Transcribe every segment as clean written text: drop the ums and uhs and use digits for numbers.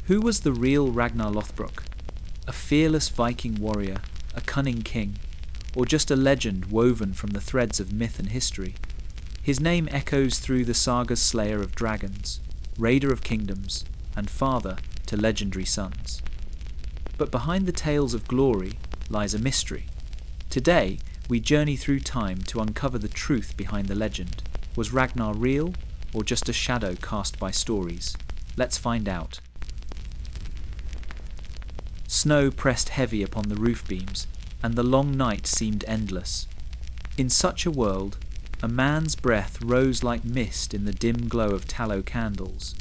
Who was the real Ragnar Lothbrok? A fearless Viking warrior, a cunning king, or just a legend woven from the threads of myth and history? His name echoes through the sagas: slayer of dragons, raider of kingdoms, and father to legendary sons. But behind the tales of glory lies a mystery. Today, we journey through time to uncover the truth behind the legend. Was Ragnar real, or just a shadow cast by stories? Let's find out. Snow pressed heavy upon the roof beams, and the long night seemed endless. In such a world, a man's breath rose like mist in the dim glow of tallow candles,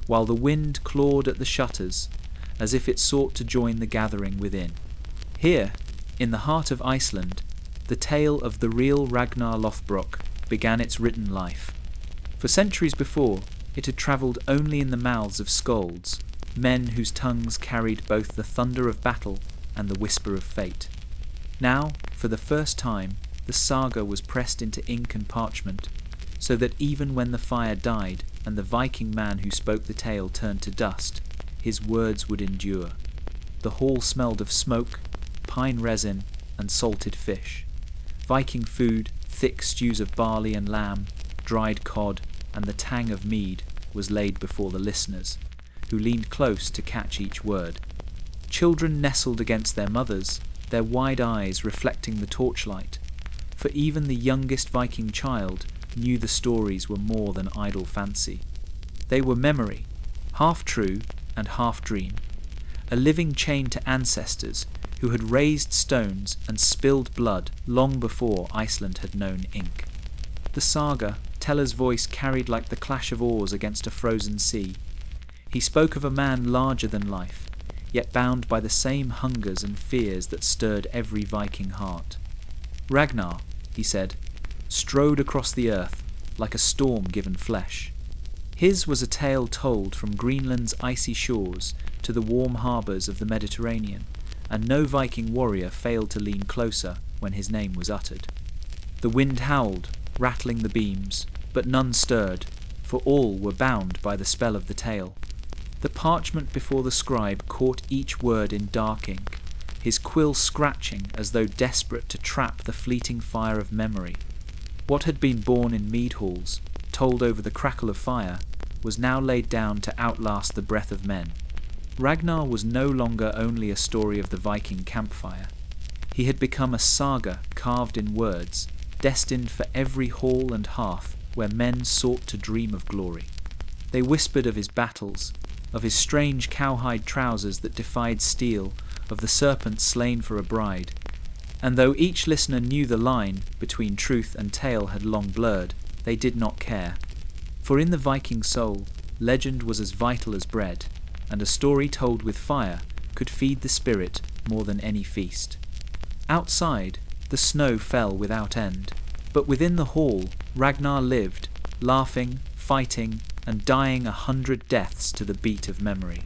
while the wind clawed at the shutters, as if it sought to join the gathering within. Here, in the heart of Iceland, the tale of the real Ragnar Lothbrok began its written life. For centuries before, it had travelled only in the mouths of skalds, men whose tongues carried both the thunder of battle and the whisper of fate. Now, for the first time, the saga was pressed into ink and parchment, so that even when the fire died and the Viking man who spoke the tale turned to dust, his words would endure. The hall smelled of smoke, pine resin, and salted fish. Viking food, thick stews of barley and lamb, dried cod, and the tang of mead was laid before the listeners, who leaned close to catch each word. Children nestled against their mothers, their wide eyes reflecting the torchlight, for even the youngest Viking child knew the stories were more than idle fancy. They were memory, half true and half dream, a living chain to ancestors who had raised stones and spilled blood long before Iceland had known ink. The saga, teller's voice carried like the clash of oars against a frozen sea. He spoke of a man larger than life, yet bound by the same hungers and fears that stirred every Viking heart. Ragnar, he said, strode across the earth like a storm given flesh. His was a tale told from Greenland's icy shores to the warm harbours of the Mediterranean, and no Viking warrior failed to lean closer when his name was uttered. The wind howled, rattling the beams, but none stirred, for all were bound by the spell of the tale. The parchment before the scribe caught each word in dark ink, his quill scratching as though desperate to trap the fleeting fire of memory. What had been born in mead halls, told over the crackle of fire, was now laid down to outlast the breath of men. Ragnar was no longer only a story of the Viking campfire. He had become a saga carved in words, destined for every hall and hearth where men sought to dream of glory. They whispered of his battles, of his strange cowhide trousers that defied steel, of the serpent slain for a bride. And though each listener knew the line between truth and tale had long blurred, they did not care. For in the Viking soul, legend was as vital as bread, and a story told with fire could feed the spirit more than any feast. Outside, the snow fell without end, but within the hall, Ragnar lived, laughing, fighting, and dying 100 deaths to the beat of memory.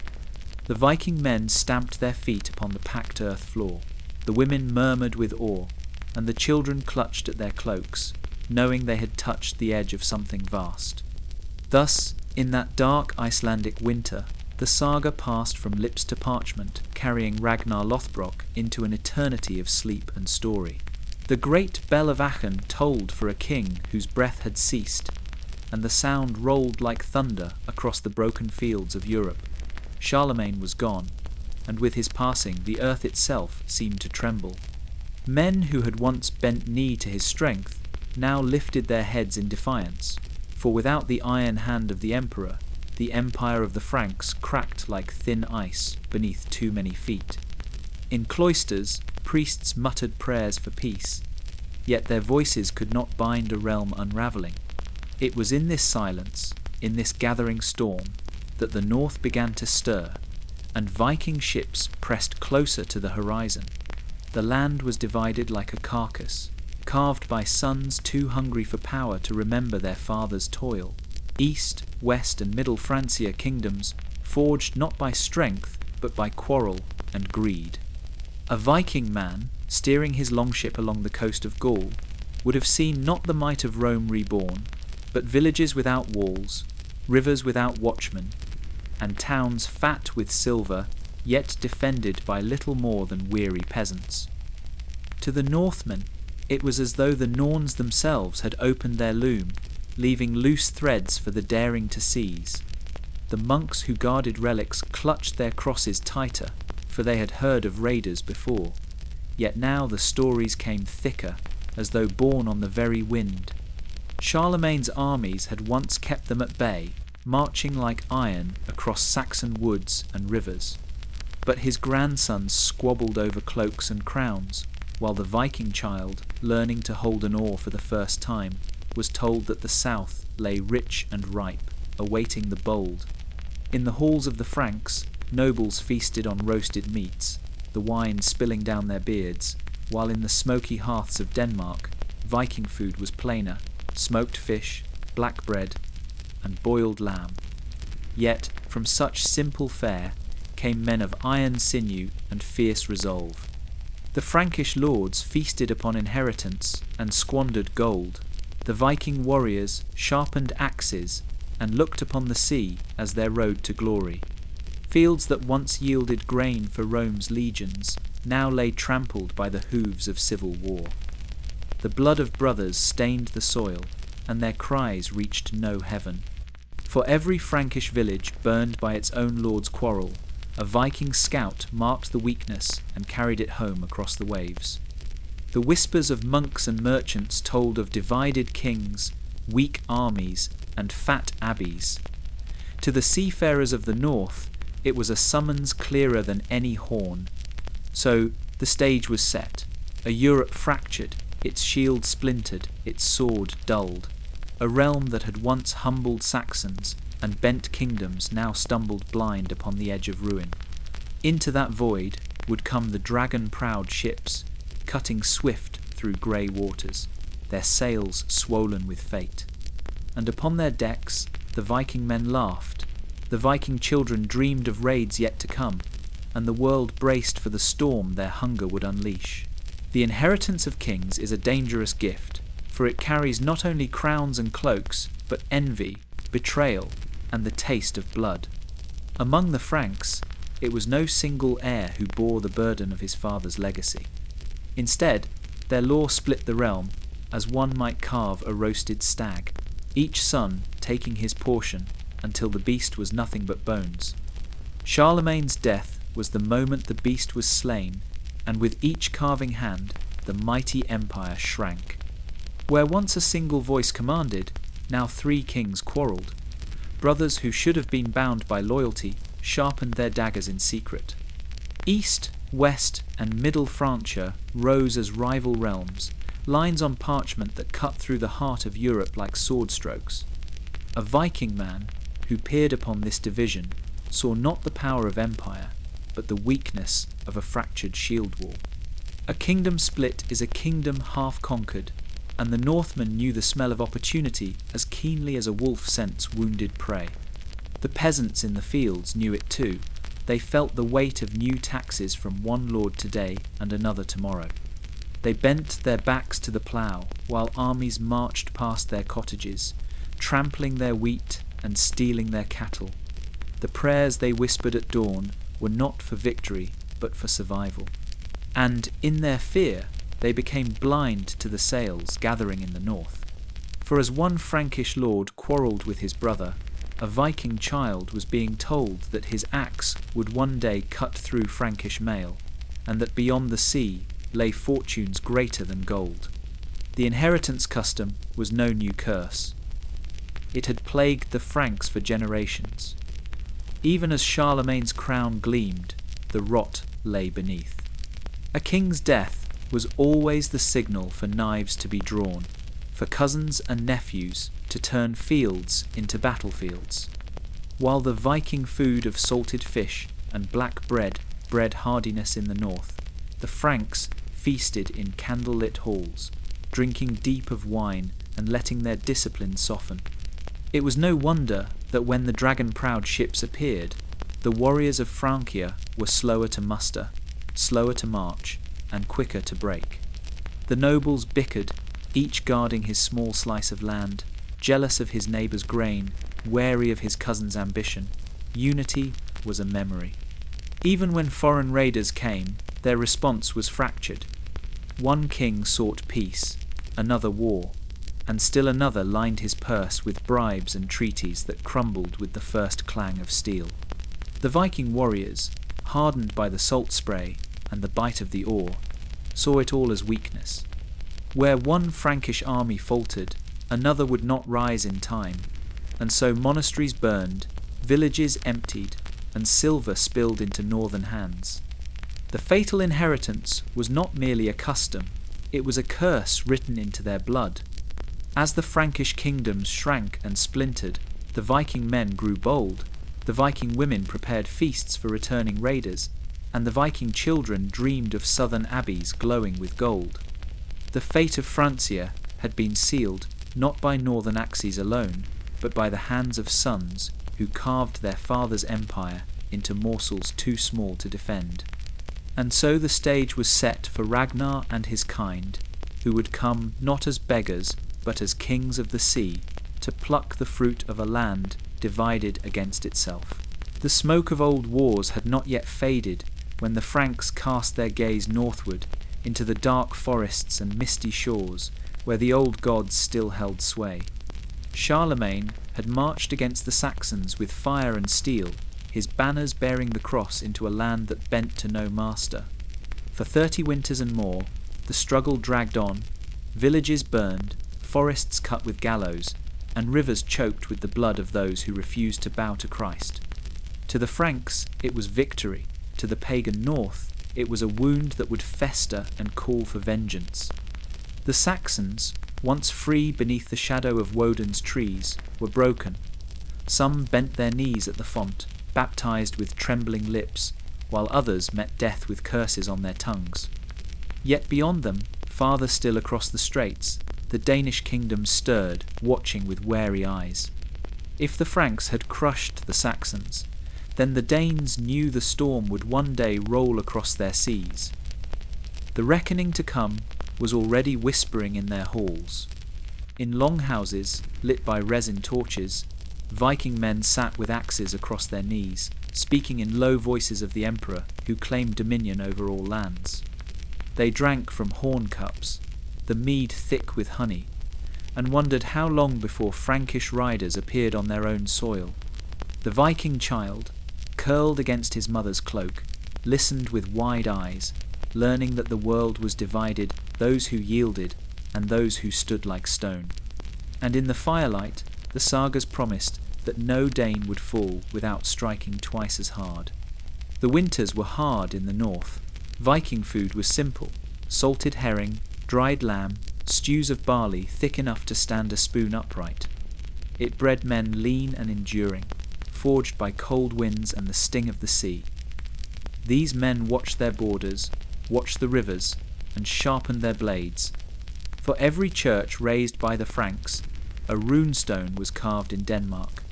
The Viking men stamped their feet upon the packed earth floor. The women murmured with awe, and the children clutched at their cloaks, knowing they had touched the edge of something vast. Thus, in that dark Icelandic winter, the saga passed from lips to parchment, carrying Ragnar Lothbrok into an eternity of sleep and story. The great bell of Aachen tolled for a king whose breath had ceased, and the sound rolled like thunder across the broken fields of Europe. Charlemagne was gone, and with his passing the earth itself seemed to tremble. Men who had once bent knee to his strength now lifted their heads in defiance, for without the iron hand of the emperor, the empire of the Franks cracked like thin ice beneath too many feet. In cloisters, priests muttered prayers for peace, yet their voices could not bind a realm unravelling. It was in this silence, in this gathering storm, that the north began to stir, and Viking ships pressed closer to the horizon. The land was divided like a carcass, carved by sons too hungry for power to remember their father's toil. East, West and Middle Francia kingdoms, forged not by strength, but by quarrel and greed. A Viking man, steering his longship along the coast of Gaul, would have seen not the might of Rome reborn, but villages without walls, rivers without watchmen, and towns fat with silver, yet defended by little more than weary peasants. To the Northmen, it was as though the Norns themselves had opened their loom, leaving loose threads for the daring to seize. The monks who guarded relics clutched their crosses tighter, for they had heard of raiders before. Yet now the stories came thicker, as though borne on the very wind. Charlemagne's armies had once kept them at bay, marching like iron across Saxon woods and rivers. But his grandsons squabbled over cloaks and crowns, while the Viking child, learning to hold an oar for the first time, was told that the south lay rich and ripe, awaiting the bold. In the halls of the Franks, nobles feasted on roasted meats, the wine spilling down their beards, while in the smoky hearths of Denmark, Viking food was plainer, smoked fish, black bread, and boiled lamb. Yet, from such simple fare, came men of iron sinew and fierce resolve. The Frankish lords feasted upon inheritance and squandered gold. The Viking warriors sharpened axes and looked upon the sea as their road to glory. Fields that once yielded grain for Rome's legions now lay trampled by the hooves of civil war. The blood of brothers stained the soil, and their cries reached no heaven. For every Frankish village burned by its own lord's quarrel, a Viking scout marked the weakness and carried it home across the waves. The whispers of monks and merchants told of divided kings, weak armies, and fat abbeys. To the seafarers of the north, it was a summons clearer than any horn. So the stage was set, a Europe fractured, its shield splintered, its sword dulled. A realm that had once humbled Saxons and bent kingdoms now stumbled blind upon the edge of ruin. Into that void would come the dragon-prowed ships, cutting swift through grey waters, their sails swollen with fate. And upon their decks the Viking men laughed, the Viking children dreamed of raids yet to come, and the world braced for the storm their hunger would unleash. The inheritance of kings is a dangerous gift, for it carries not only crowns and cloaks, but envy, betrayal, and the taste of blood. Among the Franks, it was no single heir who bore the burden of his father's legacy. Instead, their law split the realm, as one might carve a roasted stag, each son taking his portion until the beast was nothing but bones. Charlemagne's death was the moment the beast was slain, and with each carving hand, the mighty empire shrank. Where once a single voice commanded, now 3 kings quarrelled. Brothers who should have been bound by loyalty sharpened their daggers in secret. East, West, and Middle Francia rose as rival realms, lines on parchment that cut through the heart of Europe like sword strokes. A Viking man who peered upon this division saw not the power of empire, but the weakness of a fractured shield wall. A kingdom split is a kingdom half conquered, and the Northmen knew the smell of opportunity as keenly as a wolf scents wounded prey. The peasants in the fields knew it too. They felt the weight of new taxes from one lord today and another tomorrow. They bent their backs to the plough while armies marched past their cottages, trampling their wheat and stealing their cattle. The prayers they whispered at dawn were not for victory, but for survival. And in their fear, they became blind to the sails gathering in the north. For as one Frankish lord quarrelled with his brother, a Viking child was being told that his axe would one day cut through Frankish mail, and that beyond the sea lay fortunes greater than gold. The inheritance custom was no new curse. It had plagued the Franks for generations. Even as Charlemagne's crown gleamed, the rot lay beneath. A king's death was always the signal for knives to be drawn, for cousins and nephews to turn fields into battlefields. While the Viking food of salted fish and black bread bred hardiness in the north, the Franks feasted in candlelit halls, drinking deep of wine and letting their discipline soften. It was no wonder that when the dragon-proud ships appeared, the warriors of Francia were slower to muster, slower to march, and quicker to break. The nobles bickered, each guarding his small slice of land, jealous of his neighbour's grain, wary of his cousin's ambition. unity was a memory. Even when foreign raiders came, their response was fractured. One king sought peace, another war, and still another lined his purse with bribes and treaties that crumbled with the first clang of steel. The Viking warriors, hardened by the salt spray and the bite of the oar, saw it all as weakness. Where one Frankish army faltered, another would not rise in time, and so monasteries burned, villages emptied, and silver spilled into northern hands. The fatal inheritance was not merely a custom, it was a curse written into their blood. As the Frankish kingdoms shrank and splintered, the Viking men grew bold, the Viking women prepared feasts for returning raiders, and the Viking children dreamed of southern abbeys glowing with gold. The fate of Francia had been sealed not by northern axes alone, but by the hands of sons who carved their father's empire into morsels too small to defend. And so the stage was set for Ragnar and his kind, who would come not as beggars, but as kings of the sea, to pluck the fruit of a land divided against itself. The smoke of old wars had not yet faded when the Franks cast their gaze northward into the dark forests and misty shores where the old gods still held sway. Charlemagne had marched against the Saxons with fire and steel, his banners bearing the cross into a land that bent to no master. For 30 winters and more, the struggle dragged on, villages burned, forests cut with gallows, and rivers choked with the blood of those who refused to bow to Christ. To the Franks, it was victory. To the pagan north, it was a wound that would fester and call for vengeance. The Saxons, once free beneath the shadow of Woden's trees, were broken. Some bent their knees at the font, baptized with trembling lips, while others met death with curses on their tongues. Yet beyond them, farther still across the straits, the Danish kingdom stirred, watching with wary eyes. If the Franks had crushed the Saxons, then the Danes knew the storm would one day roll across their seas. The reckoning to come was already whispering in their halls. In long houses, lit by resin torches, Viking men sat with axes across their knees, speaking in low voices of the emperor who claimed dominion over all lands. They drank from horn cups, the mead thick with honey, and wondered how long before Frankish riders appeared on their own soil. The Viking child, curled against his mother's cloak, listened with wide eyes, learning that the world was divided, those who yielded and those who stood like stone. And in the firelight, the sagas promised that no Dane would fall without striking twice as hard. The winters were hard in the north. Viking food was simple: salted herring, dried lamb, stews of barley thick enough to stand a spoon upright. It bred men lean and enduring, forged by cold winds and the sting of the sea. These men watched their borders, watched the rivers, and sharpened their blades. For every church raised by the Franks, a runestone was carved in Denmark.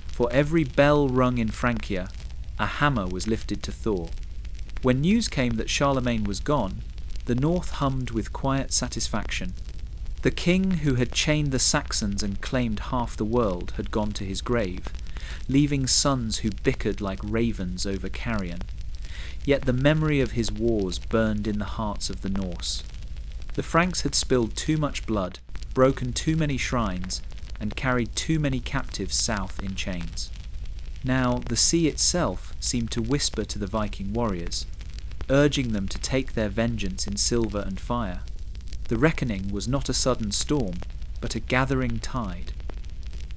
For every bell rung in Francia, a hammer was lifted to Thor. When news came that Charlemagne was gone, the north hummed with quiet satisfaction. The king who had chained the Saxons and claimed half the world had gone to his grave, leaving sons who bickered like ravens over carrion. Yet the memory of his wars burned in the hearts of the Norse. The Franks had spilled too much blood, broken too many shrines, and carried too many captives south in chains. Now the sea itself seemed to whisper to the Viking warriors, urging them to take their vengeance in silver and fire. The reckoning was not a sudden storm, but a gathering tide.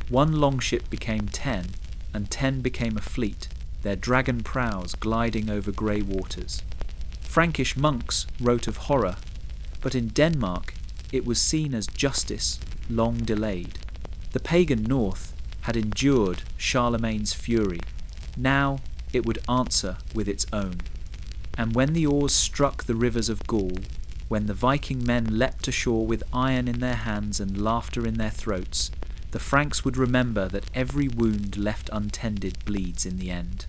One longship became 10, and 10 became a fleet, their dragon prows gliding over grey waters. Frankish monks wrote of horror, but in Denmark it was seen as justice long delayed. The pagan north had endured Charlemagne's fury. Now it would answer with its own. And when the oars struck the rivers of Gaul, when the Viking men leapt ashore with iron in their hands and laughter in their throats, the Franks would remember that every wound left untended bleeds in the end.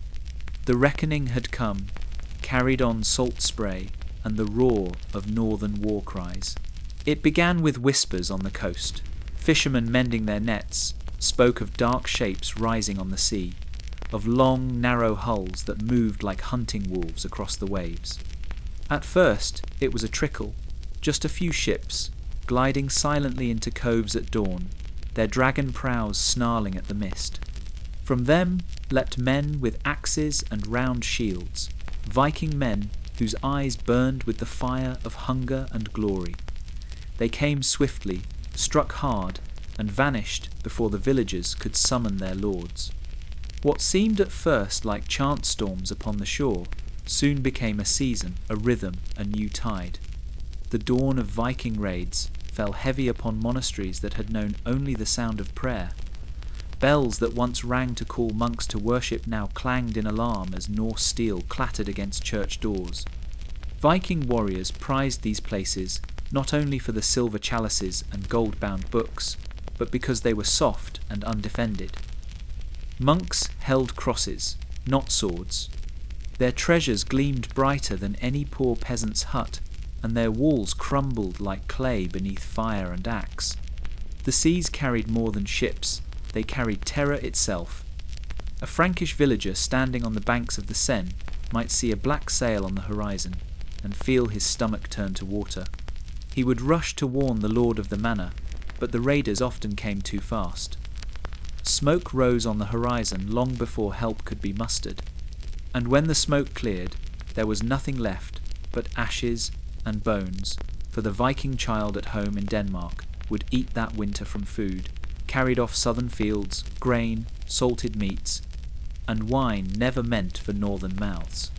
The reckoning had come, carried on salt spray and the roar of northern war cries. It began with whispers on the coast. Fishermen mending their nets spoke of dark shapes rising on the sea. of long, narrow hulls that moved like hunting wolves across the waves. At first, it was a trickle, just a few ships, gliding silently into coves at dawn, their dragon prows snarling at the mist. From them leapt men with axes and round shields, Viking men whose eyes burned with the fire of hunger and glory. They came swiftly, struck hard, and vanished before the villagers could summon their lords. What seemed at first like chance storms upon the shore soon became a season, a rhythm, a new tide. The dawn of Viking raids fell heavy upon monasteries that had known only the sound of prayer. Bells that once rang to call monks to worship now clanged in alarm as Norse steel clattered against church doors. Viking warriors prized these places not only for the silver chalices and gold-bound books, but because they were soft and undefended. Monks held crosses, not swords. Their treasures gleamed brighter than any poor peasant's hut, and their walls crumbled like clay beneath fire and axe. The seas carried more than ships, they carried terror itself. A Frankish villager standing on the banks of the Seine might see a black sail on the horizon, and feel his stomach turn to water. He would rush to warn the lord of the manor, but the raiders often came too fast. Smoke rose on the horizon long before help could be mustered, and when the smoke cleared, there was nothing left but ashes and bones, for the Viking child at home in Denmark would eat that winter from food, carried off southern fields, grain, salted meats, and wine never meant for northern mouths.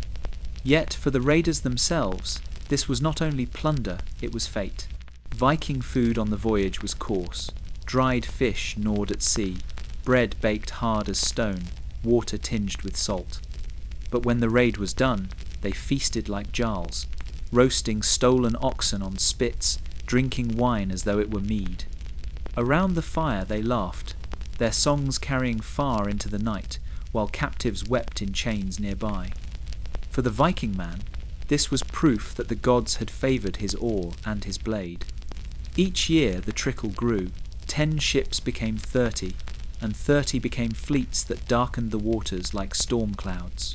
Yet for the raiders themselves, this was not only plunder, it was fate. Viking food on the voyage was coarse, dried fish gnawed at sea, bread baked hard as stone, water tinged with salt. But when the raid was done, they feasted like jarls, roasting stolen oxen on spits, drinking wine as though it were mead. Around the fire they laughed, their songs carrying far into the night, while captives wept in chains nearby. For the Viking man, this was proof that the gods had favoured his oar and his blade. Each year the trickle grew, 10 ships became 30, and 30 became fleets that darkened the waters like storm clouds.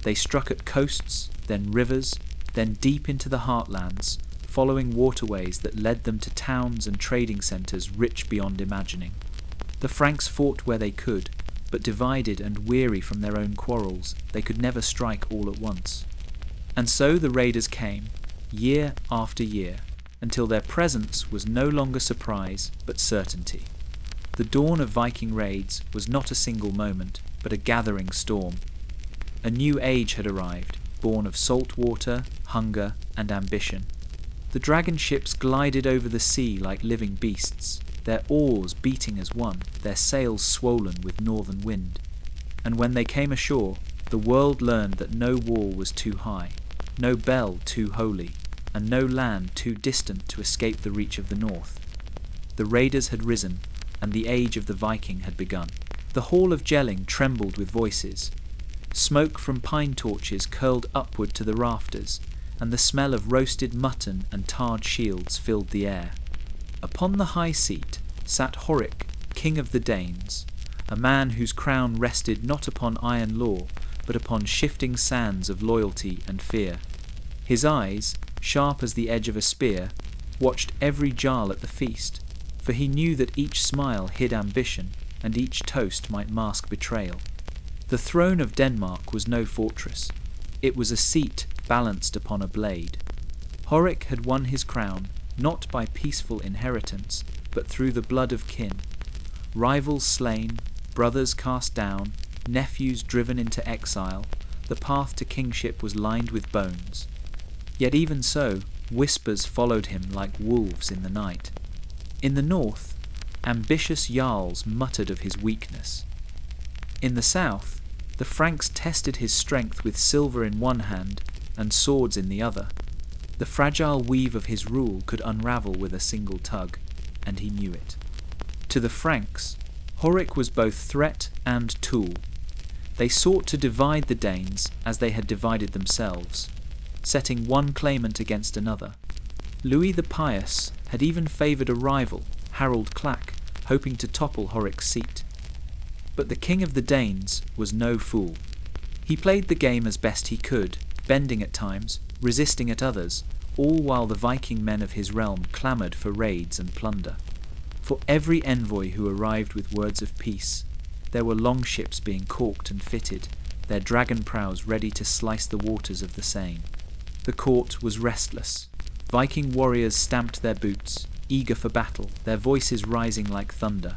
They struck at coasts, then rivers, then deep into the heartlands, following waterways that led them to towns and trading centres rich beyond imagining. The Franks fought where they could, but divided and weary from their own quarrels, they could never strike all at once. And so the raiders came, year after year, until their presence was no longer surprise but certainty. The dawn of Viking raids was not a single moment, but a gathering storm. A new age had arrived, born of salt water, hunger, and ambition. The dragon ships glided over the sea like living beasts, their oars beating as one, their sails swollen with northern wind. And when they came ashore, the world learned that no wall was too high, no bell too holy, and no land too distant to escape the reach of the north. The raiders had risen, and the age of the Viking had begun. The hall of Jelling trembled with voices. Smoke from pine torches curled upward to the rafters, and the smell of roasted mutton and tarred shields filled the air. Upon the high seat sat Horik, king of the Danes, a man whose crown rested not upon iron law, but upon shifting sands of loyalty and fear. His eyes, sharp as the edge of a spear, watched every jarl at the feast, for he knew that each smile hid ambition, and each toast might mask betrayal. The throne of Denmark was no fortress. It was a seat balanced upon a blade. Horik had won his crown, not by peaceful inheritance, but through the blood of kin. Rivals slain, brothers cast down, nephews driven into exile, the path to kingship was lined with bones. Yet even so, whispers followed him like wolves in the night. In the north, ambitious jarls muttered of his weakness. In the south, the Franks tested his strength with silver in one hand and swords in the other. The fragile weave of his rule could unravel with a single tug, and he knew it. To the Franks, Horik was both threat and tool. They sought to divide the Danes as they had divided themselves, setting one claimant against another. Louis the Pious had even favoured a rival, Harold Clack, hoping to topple Horik's seat. But the king of the Danes was no fool. He played the game as best he could, bending at times, resisting at others, all while the Viking men of his realm clamoured for raids and plunder. For every envoy who arrived with words of peace, there were longships being caulked and fitted, their dragon prows ready to slice the waters of the Seine. The court was restless. Viking warriors stamped their boots, eager for battle, their voices rising like thunder.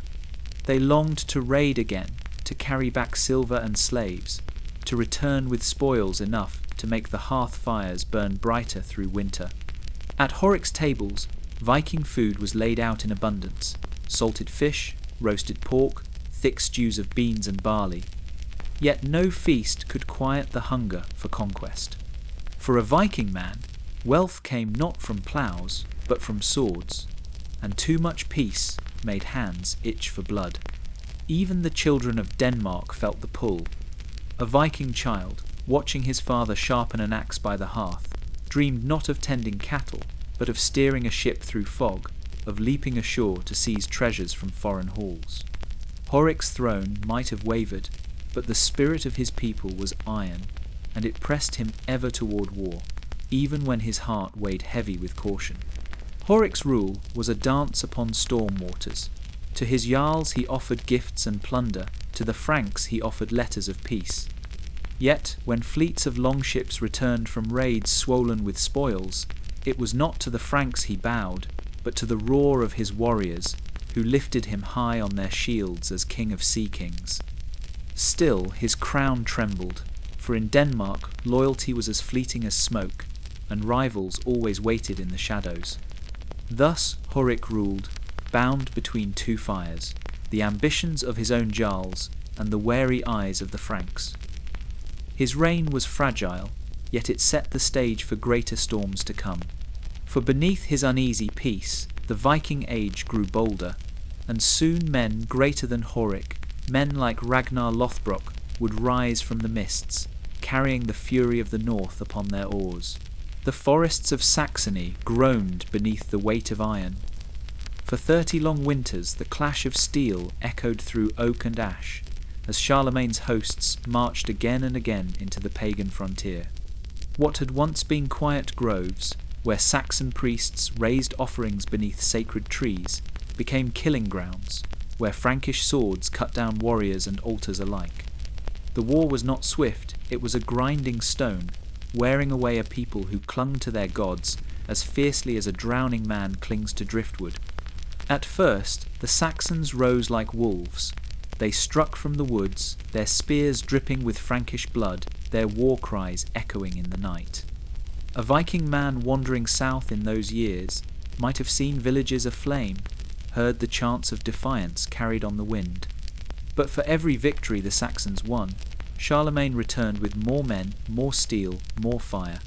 They longed to raid again, to carry back silver and slaves, to return with spoils enough to make the hearth fires burn brighter through winter. At Horic's tables, Viking food was laid out in abundance: salted fish, roasted pork, thick stews of beans and barley. Yet no feast could quiet the hunger for conquest. For a Viking man, wealth came not from ploughs, but from swords, and too much peace made hands itch for blood. Even the children of Denmark felt the pull. A Viking child, watching his father sharpen an axe by the hearth, dreamed not of tending cattle, but of steering a ship through fog, of leaping ashore to seize treasures from foreign halls. Horic's throne might have wavered, but the spirit of his people was iron, and it pressed him ever toward war, even when his heart weighed heavy with caution. Horic's rule was a dance upon storm waters. To his jarls he offered gifts and plunder, to the Franks he offered letters of peace. Yet, when fleets of longships returned from raids swollen with spoils, it was not to the Franks he bowed, but to the roar of his warriors, who lifted him high on their shields as king of sea kings. Still his crown trembled, for in Denmark loyalty was as fleeting as smoke, and rivals always waited in the shadows. Thus Horic ruled, bound between two fires, the ambitions of his own jarls and the wary eyes of the Franks. His reign was fragile, yet it set the stage for greater storms to come. For beneath his uneasy peace, the Viking Age grew bolder, and soon men greater than Horic, men like Ragnar Lothbrok, would rise from the mists, carrying the fury of the north upon their oars. The forests of Saxony groaned beneath the weight of iron. For 30 long winters the clash of steel echoed through oak and ash, as Charlemagne's hosts marched again and again into the pagan frontier. What had once been quiet groves, where Saxon priests raised offerings beneath sacred trees, became killing grounds, where Frankish swords cut down warriors and altars alike. The war was not swift, it was a grinding stone, wearing away a people who clung to their gods as fiercely as a drowning man clings to driftwood. At first, the Saxons rose like wolves. They struck from the woods, their spears dripping with Frankish blood, their war cries echoing in the night. A Viking man wandering south in those years might have seen villages aflame, heard the chants of defiance carried on the wind. But for every victory the Saxons won, Charlemagne returned with more men, more steel, more fire.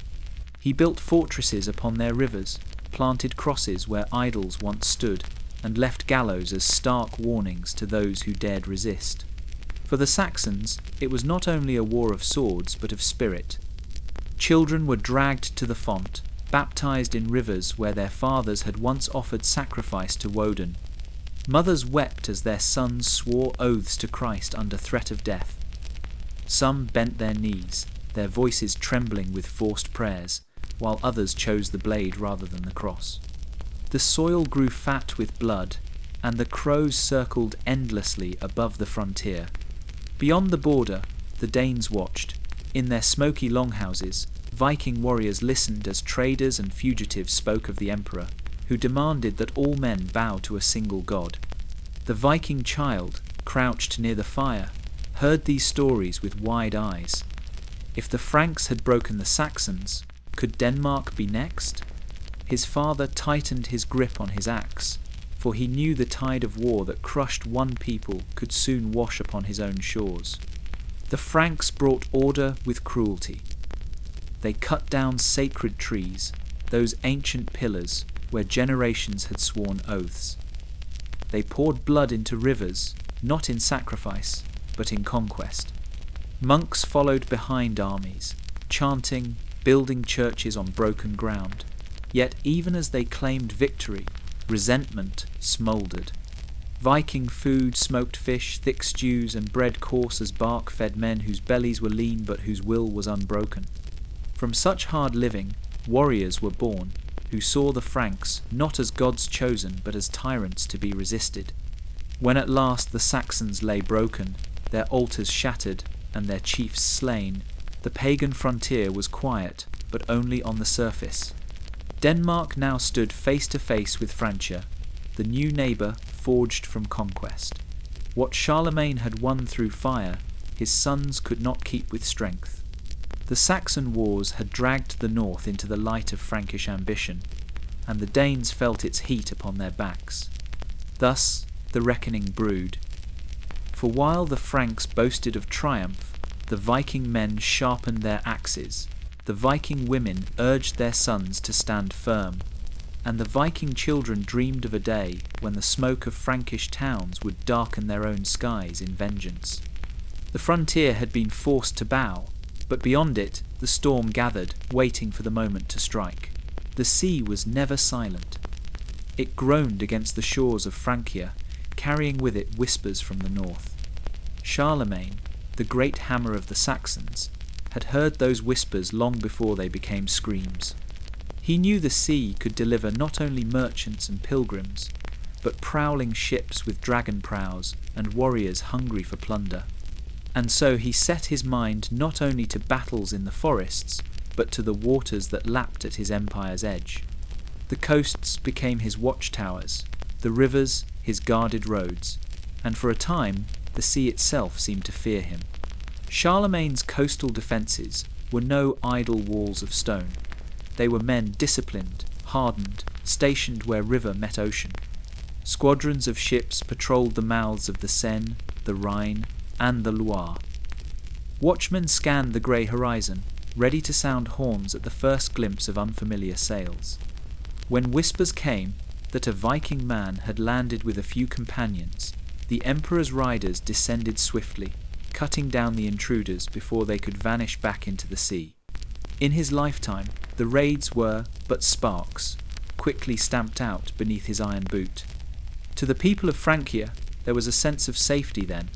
He built fortresses upon their rivers, planted crosses where idols once stood, and left gallows as stark warnings to those who dared resist. For the Saxons, it was not only a war of swords, but of spirit. Children were dragged to the font, baptized in rivers where their fathers had once offered sacrifice to Woden. Mothers wept as their sons swore oaths to Christ under threat of death. Some bent their knees, their voices trembling with forced prayers, while others chose the blade rather than the cross. The soil grew fat with blood, and the crows circled endlessly above the frontier. Beyond the border, the Danes watched. In their smoky longhouses, Viking warriors listened as traders and fugitives spoke of the emperor, who demanded that all men bow to a single god. The Viking child, crouched near the fire, heard these stories with wide eyes. If the Franks had broken the Saxons, could Denmark be next? His father tightened his grip on his axe, for he knew the tide of war that crushed one people could soon wash upon his own shores. The Franks brought order with cruelty. They cut down sacred trees, those ancient pillars where generations had sworn oaths. They poured blood into rivers, not in sacrifice, but in conquest. Monks followed behind armies, chanting, building churches on broken ground. Yet even as they claimed victory, resentment smouldered. Viking food, smoked fish, thick stews, and bread coarse as bark fed men whose bellies were lean but whose will was unbroken. From such hard living, warriors were born, who saw the Franks not as gods chosen but as tyrants to be resisted. When at last the Saxons lay broken, their altars shattered, and their chiefs slain, the pagan frontier was quiet, but only on the surface. Denmark now stood face to face with Francia, the new neighbour forged from conquest. What Charlemagne had won through fire, his sons could not keep with strength. The Saxon wars had dragged the north into the light of Frankish ambition, and the Danes felt its heat upon their backs. Thus the reckoning brewed. For while the Franks boasted of triumph, the Viking men sharpened their axes, the Viking women urged their sons to stand firm, and the Viking children dreamed of a day when the smoke of Frankish towns would darken their own skies in vengeance. The frontier had been forced to bow, but beyond it the storm gathered, waiting for the moment to strike. The sea was never silent. It groaned against the shores of Francia, carrying with it whispers from the north. Charlemagne, the great hammer of the Saxons, had heard those whispers long before they became screams. He knew the sea could deliver not only merchants and pilgrims, but prowling ships with dragon prows and warriors hungry for plunder. And so he set his mind not only to battles in the forests, but to the waters that lapped at his empire's edge. The coasts became his watchtowers, the rivers his guarded roads, and for a time the sea itself seemed to fear him. Charlemagne's coastal defences were no idle walls of stone. They were men disciplined, hardened, stationed where river met ocean. Squadrons of ships patrolled the mouths of the Seine, the Rhine, and the Loire. Watchmen scanned the grey horizon, ready to sound horns at the first glimpse of unfamiliar sails. When whispers came that a Viking man had landed with a few companions, the Emperor's riders descended swiftly, cutting down the intruders before they could vanish back into the sea. In his lifetime, the raids were but sparks, quickly stamped out beneath his iron boot. To the people of Francia, there was a sense of safety then.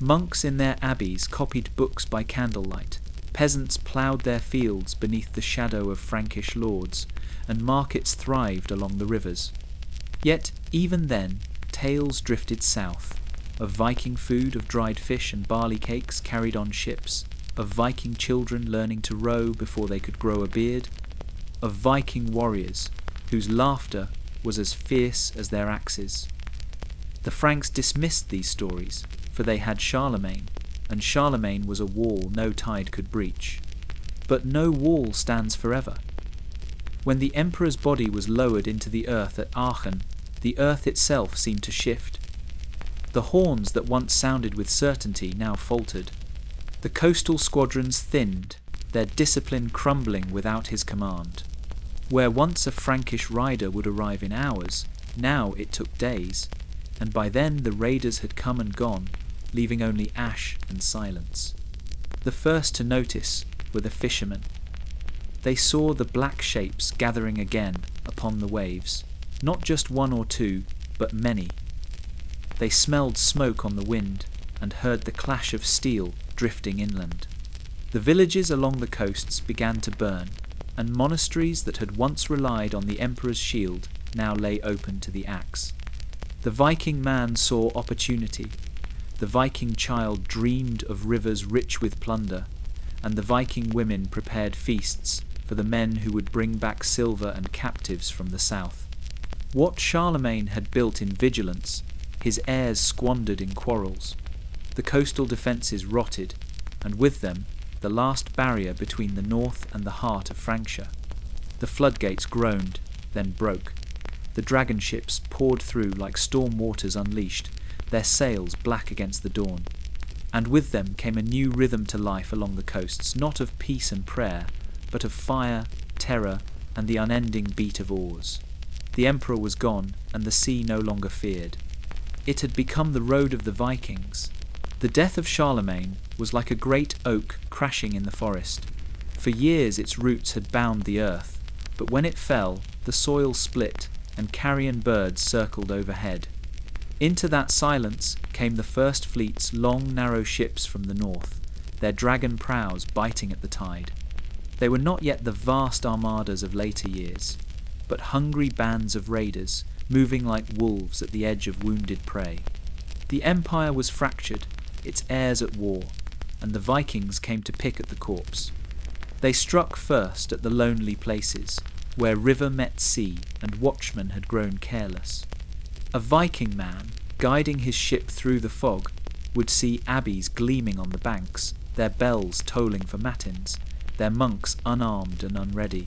Monks in their abbeys copied books by candlelight, peasants ploughed their fields beneath the shadow of Frankish lords, and markets thrived along the rivers. Yet, even then, tales drifted south, of Viking food of dried fish and barley cakes carried on ships, of Viking children learning to row before they could grow a beard, of Viking warriors whose laughter was as fierce as their axes. The Franks dismissed these stories, for they had Charlemagne, and Charlemagne was a wall no tide could breach. But no wall stands forever. When the emperor's body was lowered into the earth at Aachen, the earth itself seemed to shift. The horns that once sounded with certainty now faltered. The coastal squadrons thinned, their discipline crumbling without his command. Where once a Frankish rider would arrive in hours, now it took days, and by then the raiders had come and gone, leaving only ash and silence. The first to notice were the fishermen. They saw the black shapes gathering again upon the waves, not just one or two, but many. They smelled smoke on the wind and heard the clash of steel drifting inland. The villages along the coasts began to burn, and monasteries that had once relied on the emperor's shield now lay open to the axe. The Viking man saw opportunity. The Viking child dreamed of rivers rich with plunder, and the Viking women prepared feasts for the men who would bring back silver and captives from the south. What Charlemagne had built in vigilance, his heirs squandered in quarrels. The coastal defences rotted, and with them the last barrier between the north and the heart of Francia. The floodgates groaned, then broke. The dragon ships poured through like storm waters unleashed, their sails black against the dawn. And with them came a new rhythm to life along the coasts, not of peace and prayer, but of fire, terror, and the unending beat of oars. The emperor was gone, and the sea no longer feared. It had become the road of the Vikings. The death of Charlemagne was like a great oak crashing in the forest. For years its roots had bound the earth, but when it fell, the soil split, and carrion birds circled overhead. Into that silence came the first fleet's long, narrow ships from the north, their dragon prows biting at the tide. They were not yet the vast armadas of later years, but hungry bands of raiders moving like wolves at the edge of wounded prey. The empire was fractured, its heirs at war, and the Vikings came to pick at the corpse. They struck first at the lonely places, where river met sea and watchmen had grown careless. A Viking man, guiding his ship through the fog, would see abbeys gleaming on the banks, their bells tolling for matins, their monks unarmed and unready.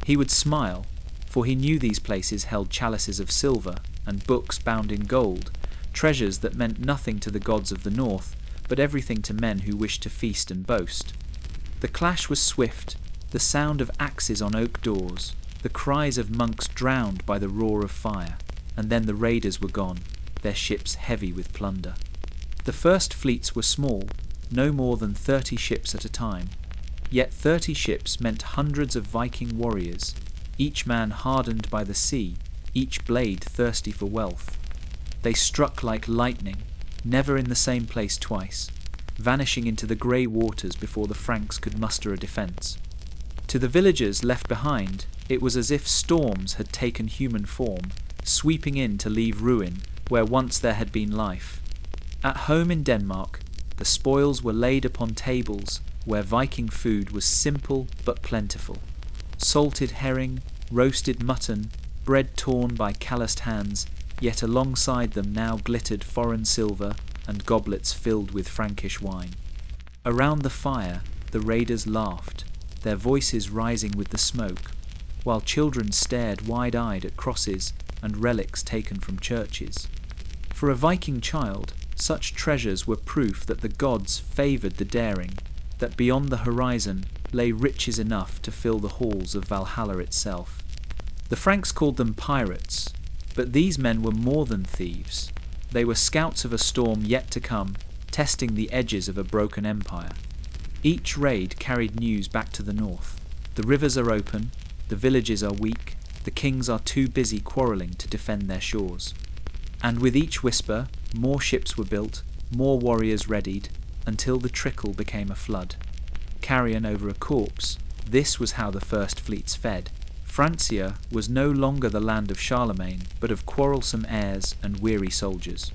He would smile, for he knew these places held chalices of silver and books bound in gold, treasures that meant nothing to the gods of the north, but everything to men who wished to feast and boast. The clash was swift, the sound of axes on oak doors, the cries of monks drowned by the roar of fire, and then the raiders were gone, their ships heavy with plunder. The first fleets were small, no more than 30 ships at a time, yet 30 ships meant hundreds of Viking warriors, each man hardened by the sea, each blade thirsty for wealth. They struck like lightning, never in the same place twice, vanishing into the grey waters before the Franks could muster a defence. To the villagers left behind, it was as if storms had taken human form, sweeping in to leave ruin where once there had been life. At home in Denmark, the spoils were laid upon tables where Viking food was simple but plentiful. Salted herring, roasted mutton, bread torn by calloused hands, yet alongside them now glittered foreign silver and goblets filled with Frankish wine. Around the fire, the raiders laughed, their voices rising with the smoke, while children stared wide-eyed at crosses and relics taken from churches. For a Viking child, such treasures were proof that the gods favoured the daring, that beyond the horizon lay riches enough to fill the halls of Valhalla itself. The Franks called them pirates, but these men were more than thieves. They were scouts of a storm yet to come, testing the edges of a broken empire. Each raid carried news back to the north. The rivers are open, the villages are weak, the kings are too busy quarrelling to defend their shores. And with each whisper, more ships were built, more warriors readied, until the trickle became a flood. Carrion over a corpse, this was how the first fleets fed. Francia was no longer the land of Charlemagne, but of quarrelsome heirs and weary soldiers.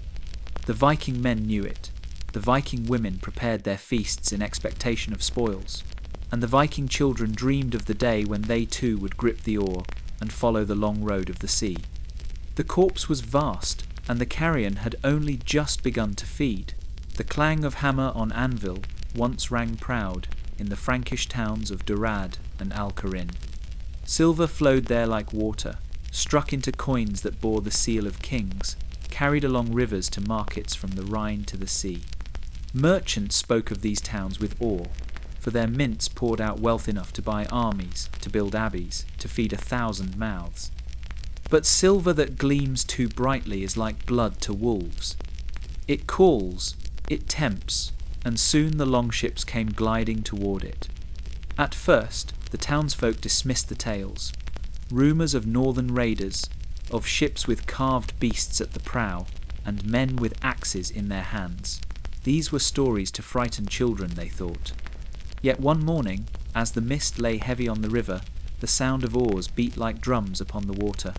The Viking men knew it. The Viking women prepared their feasts in expectation of spoils, and the Viking children dreamed of the day when they too would grip the oar and follow the long road of the sea. The corpse was vast, and the carrion had only just begun to feed. The clang of hammer on anvil once rang proud in the Frankish towns of Durad and Alcarin. Silver flowed there like water, struck into coins that bore the seal of kings, carried along rivers to markets from the Rhine to the sea. Merchants spoke of these towns with awe, for their mints poured out wealth enough to buy armies, to build abbeys, to feed 1,000 mouths. But silver that gleams too brightly is like blood to wolves. It calls, it tempts, and soon the longships came gliding toward it. At first, the townsfolk dismissed the tales. Rumours of northern raiders, of ships with carved beasts at the prow, and men with axes in their hands. These were stories to frighten children, they thought. Yet one morning, as the mist lay heavy on the river, the sound of oars beat like drums upon the water.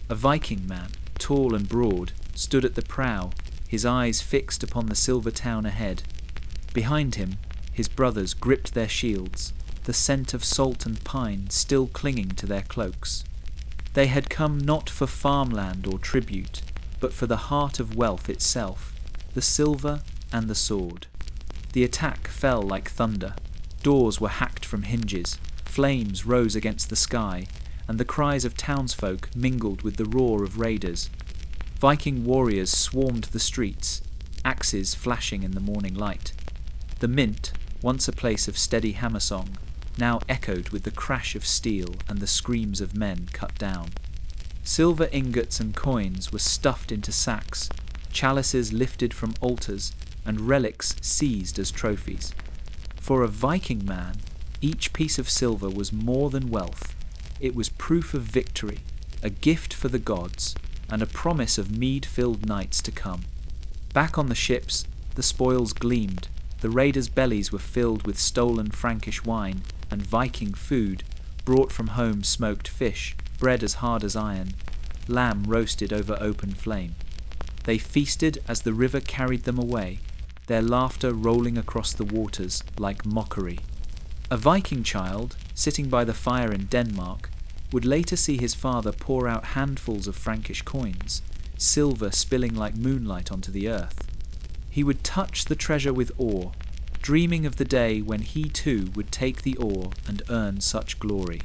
A Viking man, tall and broad, stood at the prow, his eyes fixed upon the silver town ahead. Behind him, his brothers gripped their shields, the scent of salt and pine still clinging to their cloaks. They had come not for farmland or tribute, but for the heart of wealth itself, the silver and the sword. The attack fell like thunder. Doors were hacked from hinges, flames rose against the sky, and the cries of townsfolk mingled with the roar of raiders. Viking warriors swarmed the streets, axes flashing in the morning light. The Mint, once a place of steady hammer song, now echoed with the crash of steel and the screams of men cut down. Silver ingots and coins were stuffed into sacks, chalices lifted from altars, and relics seized as trophies. For a Viking man, each piece of silver was more than wealth. It was proof of victory, a gift for the gods, and a promise of mead-filled nights to come. Back on the ships, the spoils gleamed. The raiders' bellies were filled with stolen Frankish wine and Viking food, brought from home smoked fish, bread as hard as iron, lamb roasted over open flame. They feasted as the river carried them away, their laughter rolling across the waters like mockery. A Viking child, sitting by the fire in Denmark, would later see his father pour out handfuls of Frankish coins, silver spilling like moonlight onto the earth. He would touch the treasure with awe, dreaming of the day when he too would take the oar and earn such glory.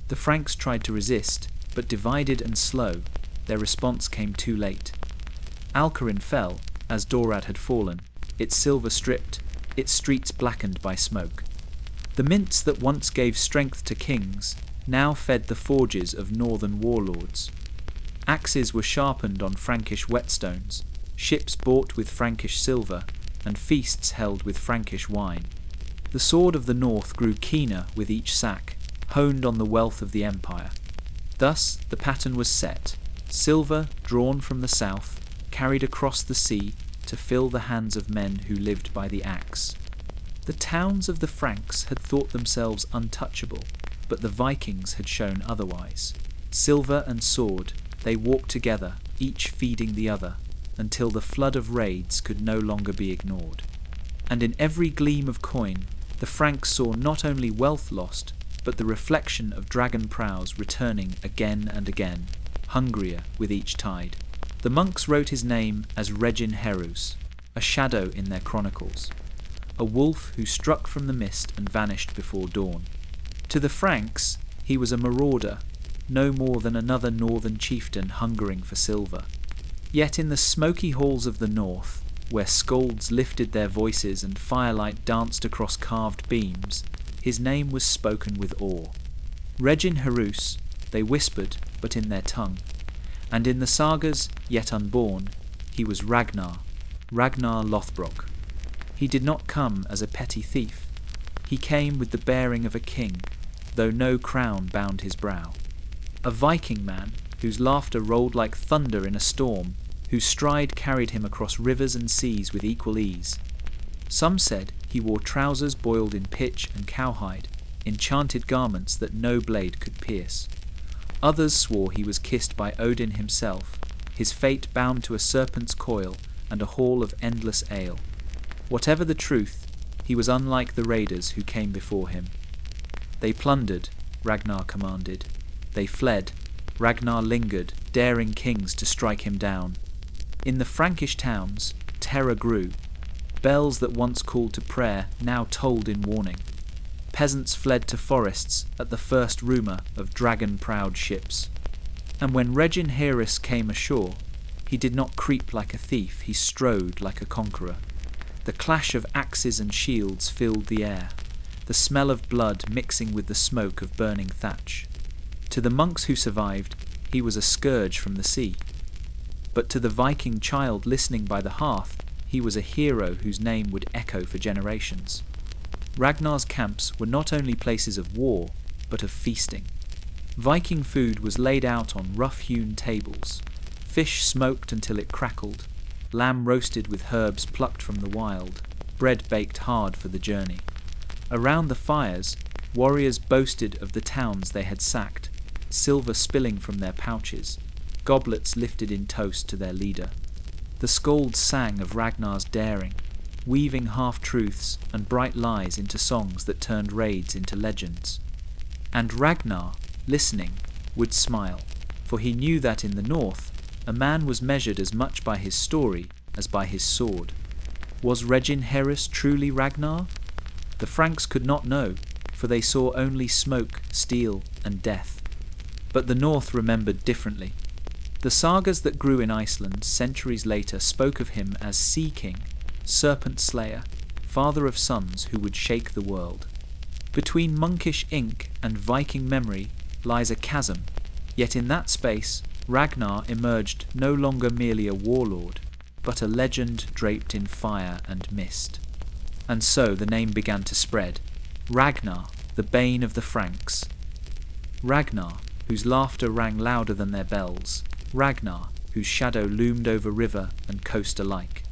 The Franks tried to resist, but divided and slow, their response came too late. Alcarin fell, as Dorad had fallen, its silver stripped, its streets blackened by smoke. The mints that once gave strength to kings now fed the forges of northern warlords. Axes were sharpened on Frankish whetstones, ships bought with Frankish silver, and feasts held with Frankish wine. The sword of the north grew keener with each sack, honed on the wealth of the empire. Thus the pattern was set, silver drawn from the south, carried across the sea to fill the hands of men who lived by the axe. The towns of the Franks had thought themselves untouchable, but the Vikings had shown otherwise. Silver and sword, they walked together, each feeding the other, until the flood of raids could no longer be ignored. And in every gleam of coin, the Franks saw not only wealth lost, but the reflection of dragon prows returning again and again, hungrier with each tide. The monks wrote his name as Regin Herus, a shadow in their chronicles, a wolf who struck from the mist and vanished before dawn. To the Franks, he was a marauder, no more than another northern chieftain hungering for silver. Yet in the smoky halls of the north, where skalds lifted their voices and firelight danced across carved beams, his name was spoken with awe. Regin Herus, they whispered, but in their tongue. And in the sagas, yet unborn, he was Ragnar Lothbrok. He did not come as a petty thief. He came with the bearing of a king, though no crown bound his brow. A Viking man, whose laughter rolled like thunder in a storm, whose stride carried him across rivers and seas with equal ease. Some said he wore trousers boiled in pitch and cowhide, enchanted garments that no blade could pierce. Others swore he was kissed by Odin himself, his fate bound to a serpent's coil and a hall of endless ale. Whatever the truth, he was unlike the raiders who came before him. They plundered, Ragnar commanded. They fled, Ragnar lingered, daring kings to strike him down. In the Frankish towns, terror grew. Bells that once called to prayer now tolled in warning. Peasants fled to forests at the first rumour of dragon-prowed ships. And when Regin Herus came ashore, he did not creep like a thief, he strode like a conqueror. The clash of axes and shields filled the air, the smell of blood mixing with the smoke of burning thatch. To the monks who survived, he was a scourge from the sea. But to the Viking child listening by the hearth, he was a hero whose name would echo for generations. Ragnar's camps were not only places of war, but of feasting. Viking food was laid out on rough-hewn tables, fish smoked until it crackled, lamb roasted with herbs plucked from the wild, bread baked hard for the journey. Around the fires, warriors boasted of the towns they had sacked, silver spilling from their pouches, goblets lifted in toast to their leader. The skalds sang of Ragnar's daring, weaving half-truths and bright lies into songs that turned raids into legends. And Ragnar, listening, would smile, for he knew that in the north, a man was measured as much by his story as by his sword. Was Regin Herus truly Ragnar? The Franks could not know, for they saw only smoke, steel, and death. But the north remembered differently. The sagas that grew in Iceland centuries later spoke of him as Sea King, Serpent Slayer, father of sons who would shake the world. Between monkish ink and Viking memory lies a chasm, yet in that space Ragnar emerged no longer merely a warlord, but a legend draped in fire and mist. And so the name began to spread. Ragnar, the bane of the Franks. Ragnar, whose laughter rang louder than their bells, Ragnar, whose shadow loomed over river and coast alike.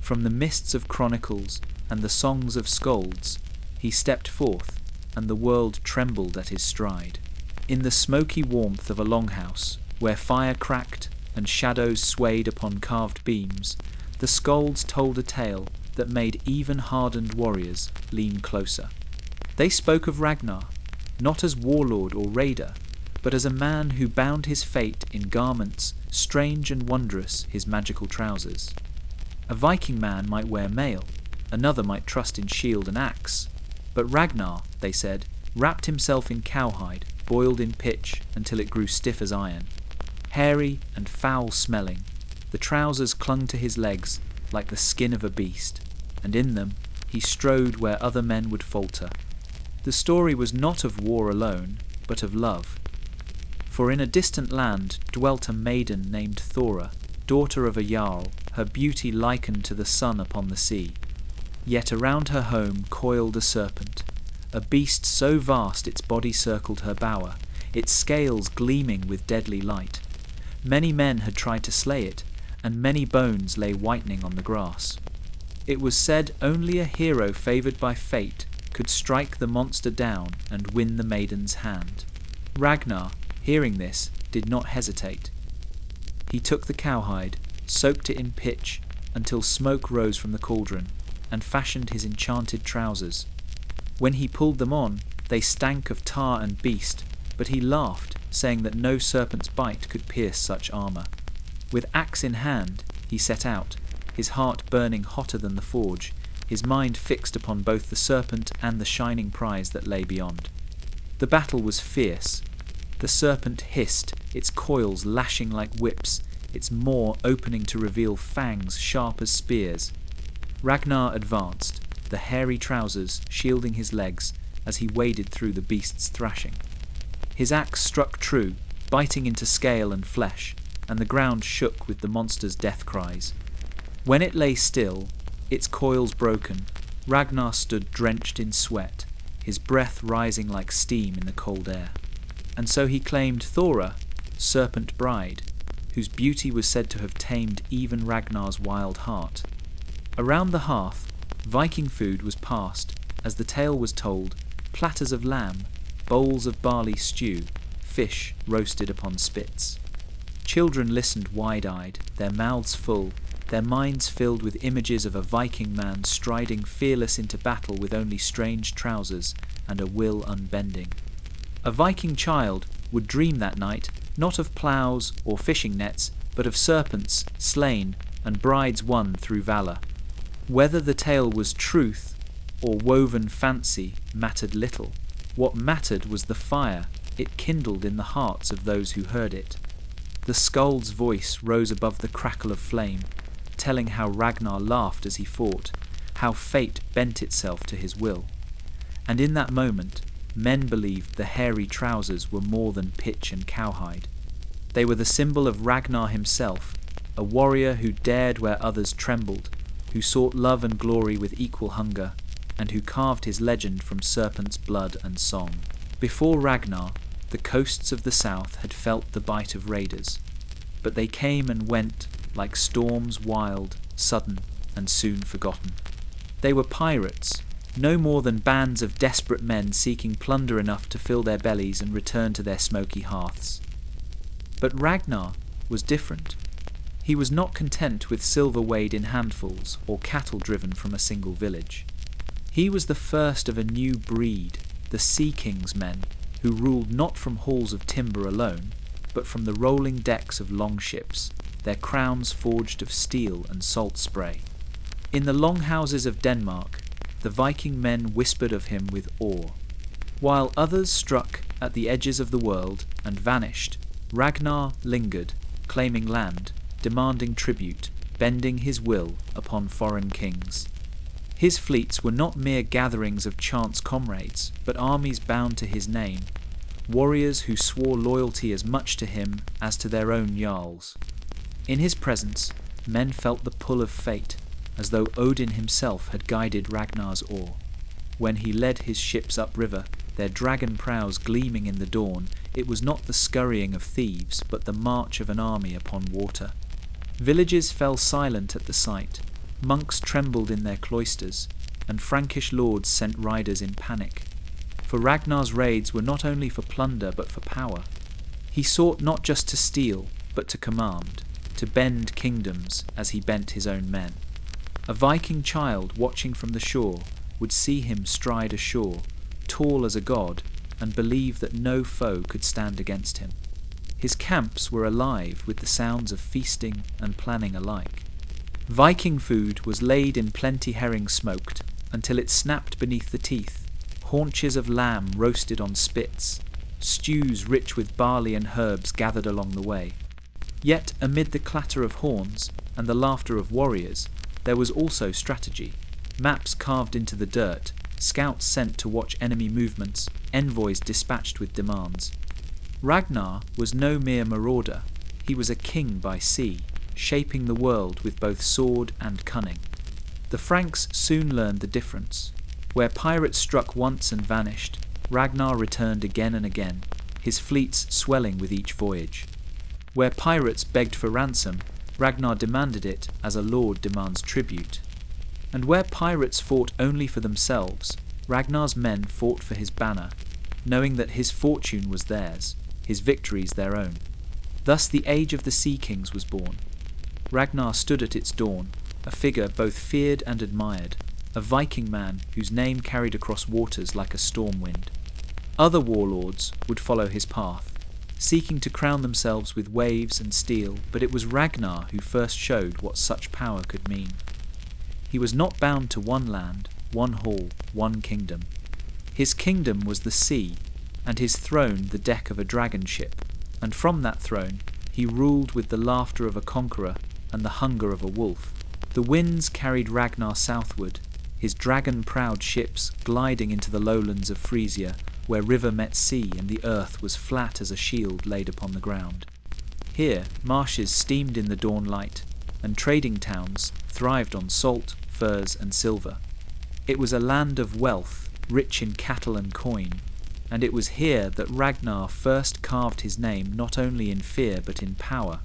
From the mists of chronicles and the songs of skalds, he stepped forth, and the world trembled at his stride. In the smoky warmth of a longhouse, where fire cracked and shadows swayed upon carved beams, the skalds told a tale that made even hardened warriors lean closer. They spoke of Ragnar, not as warlord or raider, but as a man who bound his fate in garments strange and wondrous his magical trousers. A Viking man might wear mail, another might trust in shield and axe, but Ragnar, they said, wrapped himself in cowhide, boiled in pitch until it grew stiff as iron. Hairy and foul-smelling, the trousers clung to his legs like the skin of a beast, and in them he strode where other men would falter. The story was not of war alone, but of love. For in a distant land dwelt a maiden named Thora, daughter of a jarl, her beauty likened to the sun upon the sea. Yet around her home coiled a serpent, a beast so vast its body circled her bower, its scales gleaming with deadly light. Many men had tried to slay it, and many bones lay whitening on the grass. It was said only a hero favoured by fate could strike the monster down and win the maiden's hand. Ragnar, hearing this, did not hesitate. He took the cowhide, soaked it in pitch until smoke rose from the cauldron, and fashioned his enchanted trousers. When he pulled them on, they stank of tar and beast, but he laughed, saying that no serpent's bite could pierce such armour. With axe in hand, he set out, his heart burning hotter than the forge, his mind fixed upon both the serpent and the shining prize that lay beyond. The battle was fierce. The serpent hissed, its coils lashing like whips, its maw opening to reveal fangs sharp as spears. Ragnar advanced, the hairy trousers shielding his legs as he waded through the beast's thrashing. His axe struck true, biting into scale and flesh, and the ground shook with the monster's death cries. When it lay still, its coils broken, Ragnar stood drenched in sweat, his breath rising like steam in the cold air. And so he claimed Thora, serpent bride, whose beauty was said to have tamed even Ragnar's wild heart. Around the hearth, Viking food was passed, as the tale was told, platters of lamb, bowls of barley stew, fish roasted upon spits. Children listened wide-eyed, their mouths full, their minds filled with images of a Viking man striding fearless into battle with only strange trousers and a will unbending. A Viking child would dream that night not of ploughs or fishing nets, but of serpents slain and brides won through valour. Whether the tale was truth or woven fancy mattered little. What mattered was the fire it kindled in the hearts of those who heard it. The skald's voice rose above the crackle of flame, telling how Ragnar laughed as he fought, how fate bent itself to his will. And in that moment, men believed the hairy trousers were more than pitch and cowhide. They were the symbol of Ragnar himself, a warrior who dared where others trembled, who sought love and glory with equal hunger, and who carved his legend from serpent's blood and song. Before Ragnar, the coasts of the south had felt the bite of raiders, but they came and went like storms wild, sudden, and soon forgotten. They were pirates, no more than bands of desperate men seeking plunder enough to fill their bellies and return to their smoky hearths. But Ragnar was different. He was not content with silver weighed in handfuls or cattle driven from a single village. He was the first of a new breed, the Sea King's men, who ruled not from halls of timber alone, but from the rolling decks of long ships, their crowns forged of steel and salt spray. In the longhouses of Denmark, the Viking men whispered of him with awe. While others struck at the edges of the world and vanished, Ragnar lingered, claiming land, demanding tribute, bending his will upon foreign kings. His fleets were not mere gatherings of chance comrades, but armies bound to his name, warriors who swore loyalty as much to him as to their own jarls. In his presence, men felt the pull of fate, as though Odin himself had guided Ragnar's oar. When he led his ships upriver, their dragon prows gleaming in the dawn, it was not the scurrying of thieves, but the march of an army upon water. Villages fell silent at the sight, monks trembled in their cloisters, and Frankish lords sent riders in panic. For Ragnar's raids were not only for plunder but for power. He sought not just to steal, but to command, to bend kingdoms as he bent his own men. A Viking child watching from the shore would see him stride ashore, tall as a god, and believe that no foe could stand against him. His camps were alive with the sounds of feasting and planning alike. Viking food was laid in plenty herring smoked, until it snapped beneath the teeth, haunches of lamb roasted on spits, stews rich with barley and herbs gathered along the way. Yet amid the clatter of horns and the laughter of warriors, there was also strategy. Maps carved into the dirt, scouts sent to watch enemy movements, envoys dispatched with demands. Ragnar was no mere marauder. He was a king by sea, shaping the world with both sword and cunning. The Franks soon learned the difference. Where pirates struck once and vanished, Ragnar returned again and again, his fleets swelling with each voyage. Where pirates begged for ransom, Ragnar demanded it as a lord demands tribute. And where pirates fought only for themselves, Ragnar's men fought for his banner, knowing that his fortune was theirs, his victories their own. Thus the Age of the Sea Kings was born. Ragnar stood at its dawn, a figure both feared and admired, a Viking man whose name carried across waters like a storm wind. Other warlords would follow his path, seeking to crown themselves with waves and steel, but it was Ragnar who first showed what such power could mean. He was not bound to one land, one hall, one kingdom. His kingdom was the sea, and his throne the deck of a dragon ship, and from that throne he ruled with the laughter of a conqueror and the hunger of a wolf. The winds carried Ragnar southward, his dragon-proud ships gliding into the lowlands of Frisia, where river met sea and the earth was flat as a shield laid upon the ground. Here marshes steamed in the dawn light, and trading towns thrived on salt, furs, and silver. It was a land of wealth, rich in cattle and coin, and it was here that Ragnar first carved his name not only in fear but in power.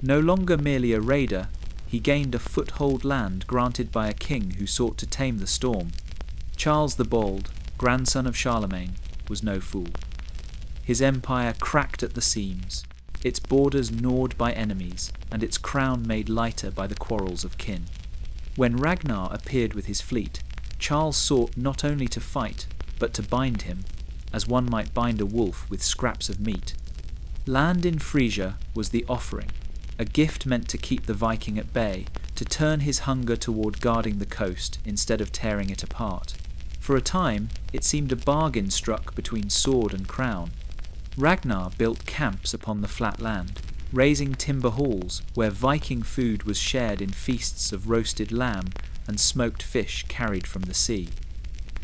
No longer merely a raider, he gained a foothold land granted by a king who sought to tame the storm. Charles the Bold, grandson of Charlemagne, was no fool. His empire cracked at the seams, its borders gnawed by enemies, and its crown made lighter by the quarrels of kin. When Ragnar appeared with his fleet, Charles sought not only to fight, but to bind him, as one might bind a wolf with scraps of meat. Land in Frisia was the offering, a gift meant to keep the Viking at bay, to turn his hunger toward guarding the coast instead of tearing it apart. For a time, it seemed a bargain struck between sword and crown. Ragnar built camps upon the flat land, raising timber halls where Viking food was shared in feasts of roasted lamb and smoked fish carried from the sea.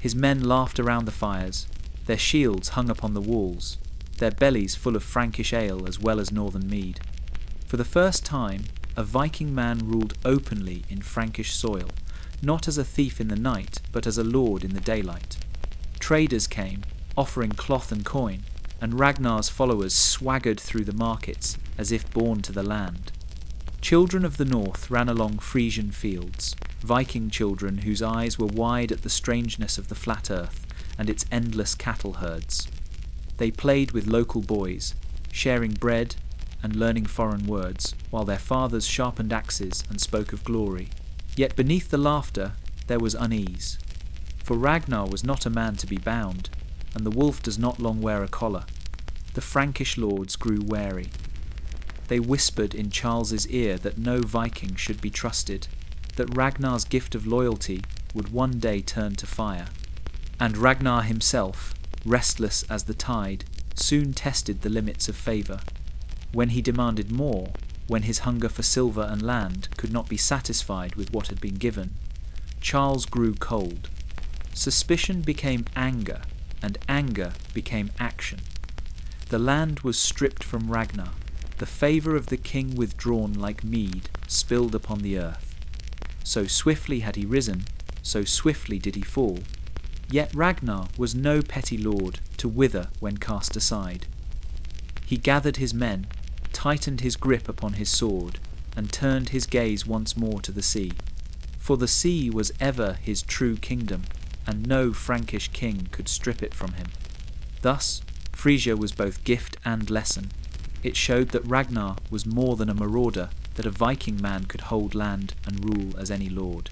His men laughed around the fires, their shields hung upon the walls, their bellies full of Frankish ale as well as northern mead. For the first time, a Viking man ruled openly in Frankish soil, not as a thief in the night, but as a lord in the daylight. Traders came, offering cloth and coin, and Ragnar's followers swaggered through the markets as if born to the land. Children of the north ran along Frisian fields, Viking children whose eyes were wide at the strangeness of the flat earth and its endless cattle herds. They played with local boys, sharing bread and learning foreign words, while their fathers sharpened axes and spoke of glory. Yet beneath the laughter there was unease. For Ragnar was not a man to be bound, and the wolf does not long wear a collar. The Frankish lords grew wary. They whispered in Charles's ear that no Viking should be trusted, that Ragnar's gift of loyalty would one day turn to fire. And Ragnar himself, restless as the tide, soon tested the limits of favour. When he demanded more, when his hunger for silver and land could not be satisfied with what had been given, Charles grew cold. Suspicion became anger, and anger became action. The land was stripped from Ragnar, the favour of the king withdrawn like mead spilled upon the earth. So swiftly had he risen, so swiftly did he fall. Yet Ragnar was no petty lord to wither when cast aside. He gathered his men, tightened his grip upon his sword, and turned his gaze once more to the sea. For the sea was ever his true kingdom, and no Frankish king could strip it from him. Thus, Frisia was both gift and lesson. It showed that Ragnar was more than a marauder, that a Viking man could hold land and rule as any lord.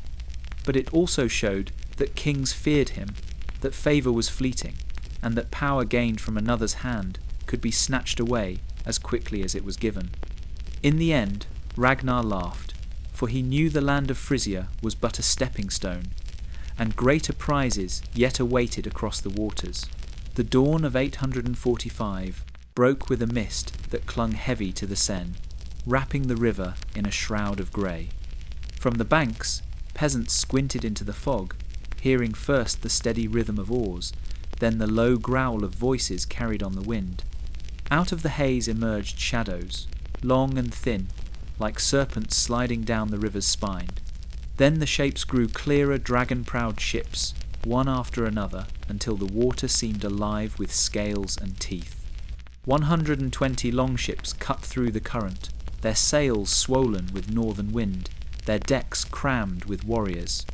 But it also showed that kings feared him, that favour was fleeting, and that power gained from another's hand could be snatched away as quickly as it was given. In the end, Ragnar laughed, for he knew the land of Frisia was but a stepping stone, and greater prizes yet awaited across the waters. The dawn of 845 broke with a mist that clung heavy to the Seine, wrapping the river in a shroud of grey. From the banks, peasants squinted into the fog, hearing first the steady rhythm of oars, then the low growl of voices carried on the wind. Out of the haze emerged shadows, long and thin, like serpents sliding down the river's spine. Then the shapes grew clearer dragon-prowed ships, one after another, until the water seemed alive with scales and teeth. 120 longships cut through the current, their sails swollen with northern wind, their decks crammed with warriors.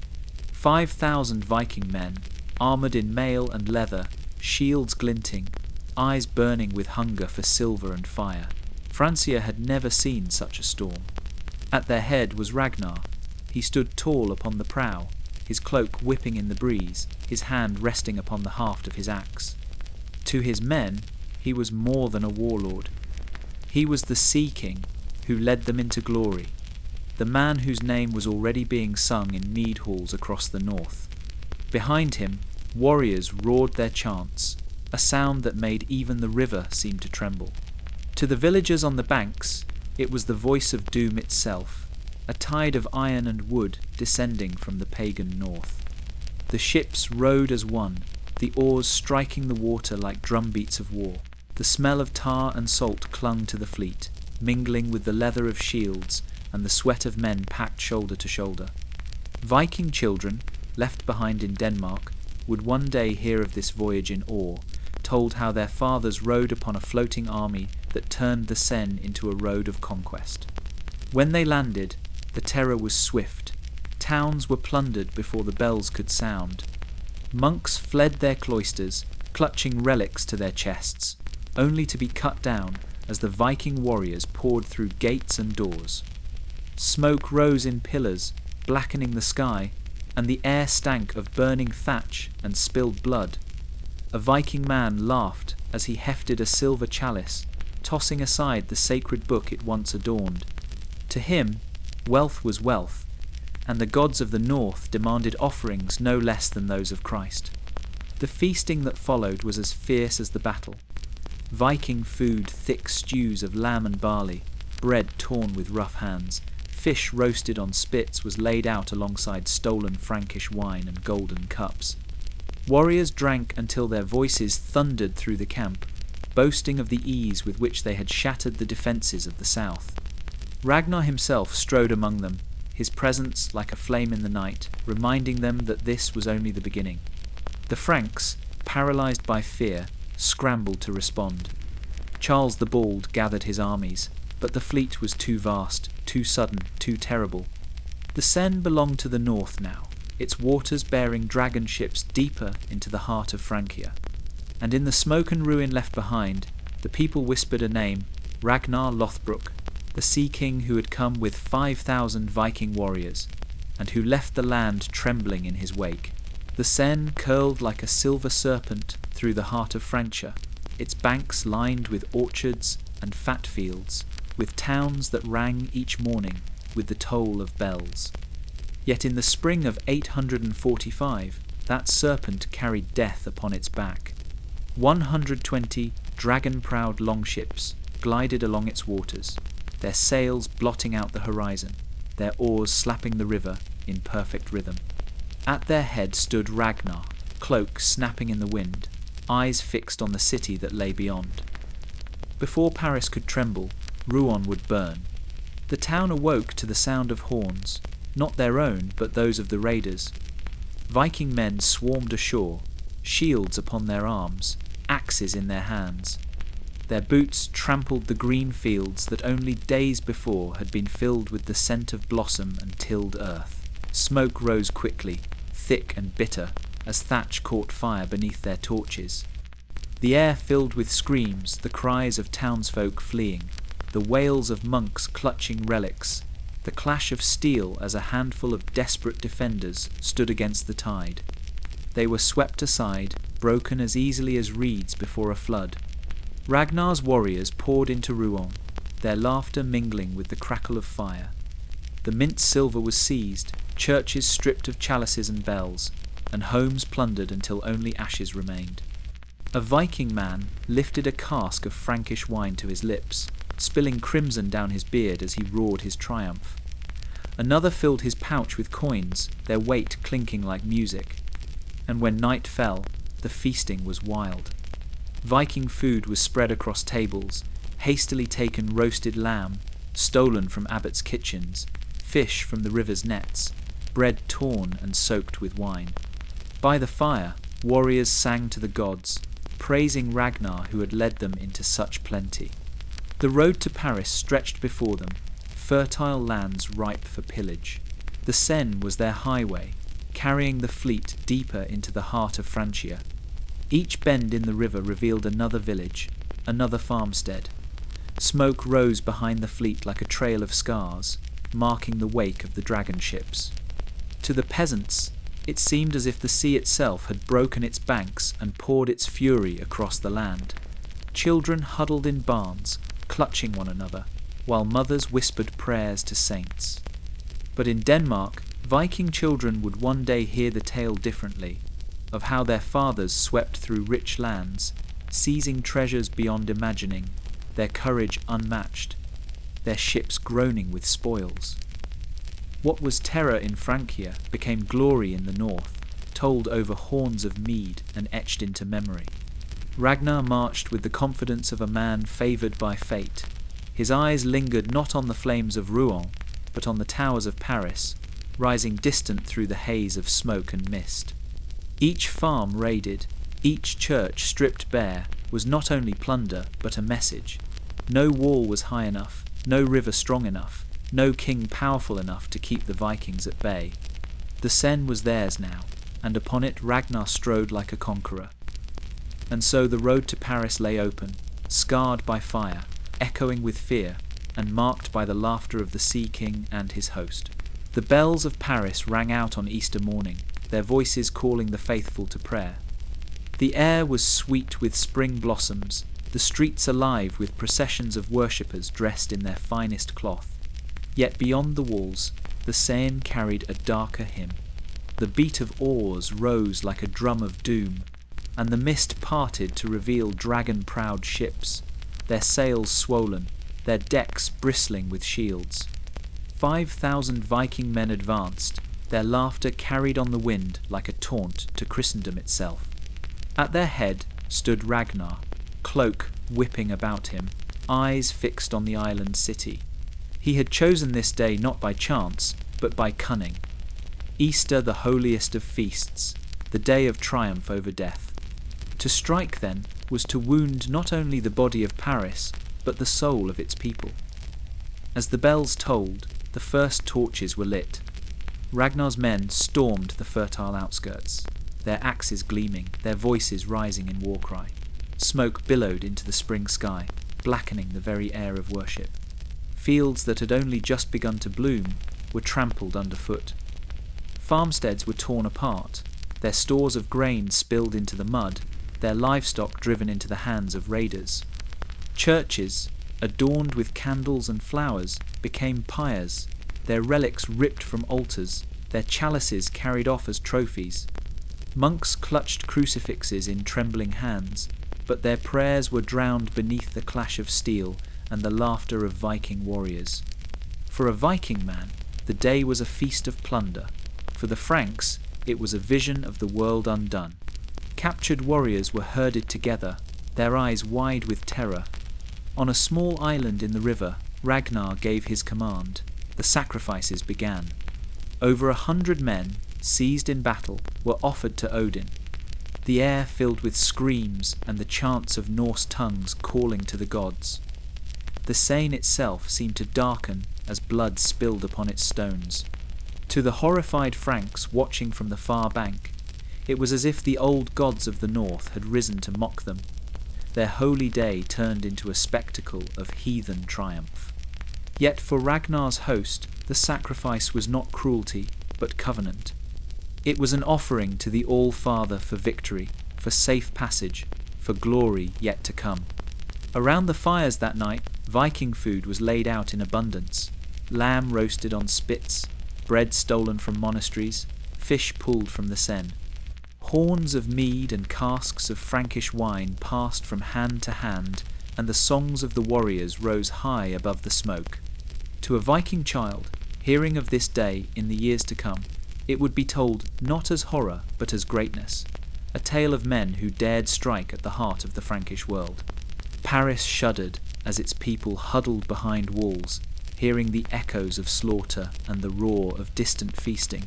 5,000 Viking men, armoured in mail and leather, shields glinting, eyes burning with hunger for silver and fire. Francia had never seen such a storm. At their head was Ragnar. He stood tall upon the prow, his cloak whipping in the breeze, his hand resting upon the haft of his axe. To his men, he was more than a warlord. He was the Sea King who led them into glory, the man whose name was already being sung in mead halls across the north. Behind him, warriors roared their chants, a sound that made even the river seem to tremble. To the villagers on the banks, it was the voice of doom itself, a tide of iron and wood descending from the pagan north. The ships rowed as one, the oars striking the water like drumbeats of war. The smell of tar and salt clung to the fleet, mingling with the leather of shields and the sweat of men packed shoulder to shoulder. Viking children, left behind in Denmark, would one day hear of this voyage in awe, told how their fathers rode upon a floating army that turned the Seine into a road of conquest. When they landed, the terror was swift. Towns were plundered before the bells could sound. Monks fled their cloisters, clutching relics to their chests, only to be cut down as the Viking warriors poured through gates and doors. Smoke rose in pillars, blackening the sky, and the air stank of burning thatch and spilled blood. A Viking man laughed as he hefted a silver chalice, tossing aside the sacred book it once adorned. To him, wealth was wealth, and the gods of the north demanded offerings no less than those of Christ. The feasting that followed was as fierce as the battle. Viking food, thick stews of lamb and barley, bread torn with rough hands, fish roasted on spits was laid out alongside stolen Frankish wine and golden cups. Warriors drank until their voices thundered through the camp, boasting of the ease with which they had shattered the defences of the south. Ragnar himself strode among them, his presence like a flame in the night, reminding them that this was only the beginning. The Franks, paralysed by fear, scrambled to respond. Charles the Bald gathered his armies, but the fleet was too vast, too sudden, too terrible. The Seine belonged to the north now, its waters bearing dragon ships deeper into the heart of Francia. And in the smoke and ruin left behind, the people whispered a name, Ragnar Lothbrok, the Sea King who had come with 5,000 Viking warriors, and who left the land trembling in his wake. The Seine curled like a silver serpent through the heart of Francia, its banks lined with orchards and fat fields, with towns that rang each morning with the toll of bells. Yet in the spring of 845, that serpent carried death upon its back. 120 dragon-prowed longships glided along its waters, their sails blotting out the horizon, their oars slapping the river in perfect rhythm. At their head stood Ragnar, cloak snapping in the wind, eyes fixed on the city that lay beyond. Before Paris could tremble, Rouen would burn. The town awoke to the sound of horns, not their own, but those of the raiders. Viking men swarmed ashore, shields upon their arms, axes in their hands. Their boots trampled the green fields that only days before had been filled with the scent of blossom and tilled earth. Smoke rose quickly, thick and bitter, as thatch caught fire beneath their torches. The air filled with screams, the cries of townsfolk fleeing, the wails of monks clutching relics, the clash of steel as a handful of desperate defenders stood against the tide. They were swept aside, broken as easily as reeds before a flood. Ragnar's warriors poured into Rouen, their laughter mingling with the crackle of fire. The mint silver was seized, churches stripped of chalices and bells, and homes plundered until only ashes remained. A Viking man lifted a cask of Frankish wine to his lips, spilling crimson down his beard as he roared his triumph. Another filled his pouch with coins, their weight clinking like music. And when night fell, the feasting was wild. Viking food was spread across tables, hastily taken roasted lamb, stolen from abbots' kitchens, fish from the river's nets, bread torn and soaked with wine. By the fire, warriors sang to the gods, praising Ragnar who had led them into such plenty. The road to Paris stretched before them, fertile lands ripe for pillage. The Seine was their highway, carrying the fleet deeper into the heart of Francia. Each bend in the river revealed another village, another farmstead. Smoke rose behind the fleet like a trail of scars, marking the wake of the dragon ships. To the peasants, it seemed as if the sea itself had broken its banks and poured its fury across the land. Children huddled in barns, clutching one another, while mothers whispered prayers to saints. But in Denmark, Viking children would one day hear the tale differently, of how their fathers swept through rich lands, seizing treasures beyond imagining, their courage unmatched, their ships groaning with spoils. What was terror in Francia became glory in the north, told over horns of mead and etched into memory. Ragnar marched with the confidence of a man favoured by fate. His eyes lingered not on the flames of Rouen, but on the towers of Paris, rising distant through the haze of smoke and mist. Each farm raided, each church stripped bare, was not only plunder, but a message. No wall was high enough, no river strong enough, no king powerful enough to keep the Vikings at bay. The Seine was theirs now, and upon it Ragnar strode like a conqueror. And so the road to Paris lay open, scarred by fire, echoing with fear, and marked by the laughter of the Sea King and his host. The bells of Paris rang out on Easter morning, their voices calling the faithful to prayer. The air was sweet with spring blossoms, the streets alive with processions of worshippers dressed in their finest cloth. Yet beyond the walls, the Seine carried a darker hymn. The beat of oars rose like a drum of doom, and the mist parted to reveal dragon-proud ships, their sails swollen, their decks bristling with shields. 5,000 Viking men advanced, their laughter carried on the wind like a taunt to Christendom itself. At their head stood Ragnar, cloak whipping about him, eyes fixed on the island city. He had chosen this day not by chance, but by cunning. Easter, the holiest of feasts, the day of triumph over death. To strike, then, was to wound not only the body of Paris, but the soul of its people. As the bells tolled, the first torches were lit. Ragnar's men stormed the fertile outskirts, their axes gleaming, their voices rising in war cry. Smoke billowed into the spring sky, blackening the very air of worship. Fields that had only just begun to bloom were trampled underfoot. Farmsteads were torn apart, their stores of grain spilled into the mud, their livestock driven into the hands of raiders. Churches, adorned with candles and flowers, became pyres, their relics ripped from altars, their chalices carried off as trophies. Monks clutched crucifixes in trembling hands, but their prayers were drowned beneath the clash of steel and the laughter of Viking warriors. For a Viking man, the day was a feast of plunder. For the Franks, it was a vision of the world undone. Captured warriors were herded together, their eyes wide with terror. On a small island in the river, Ragnar gave his command. The sacrifices began. Over 100 men, seized in battle, were offered to Odin. the air filled with screams and the chants of Norse tongues calling to the gods. The Seine itself seemed to darken as blood spilled upon its stones. To the horrified Franks watching from the far bank, it was as if the old gods of the north had risen to mock them. Their holy day turned into a spectacle of heathen triumph. Yet for Ragnar's host, the sacrifice was not cruelty, but covenant. It was an offering to the All-Father for victory, for safe passage, for glory yet to come. Around the fires that night, Viking food was laid out in abundance. Lamb roasted on spits, bread stolen from monasteries, fish pulled from the Seine. Horns of mead and casks of Frankish wine passed from hand to hand, and the songs of the warriors rose high above the smoke. To a Viking child, hearing of this day in the years to come, it would be told not as horror but as greatness, a tale of men who dared strike at the heart of the Frankish world. Paris shuddered as its people huddled behind walls, hearing the echoes of slaughter and the roar of distant feasting.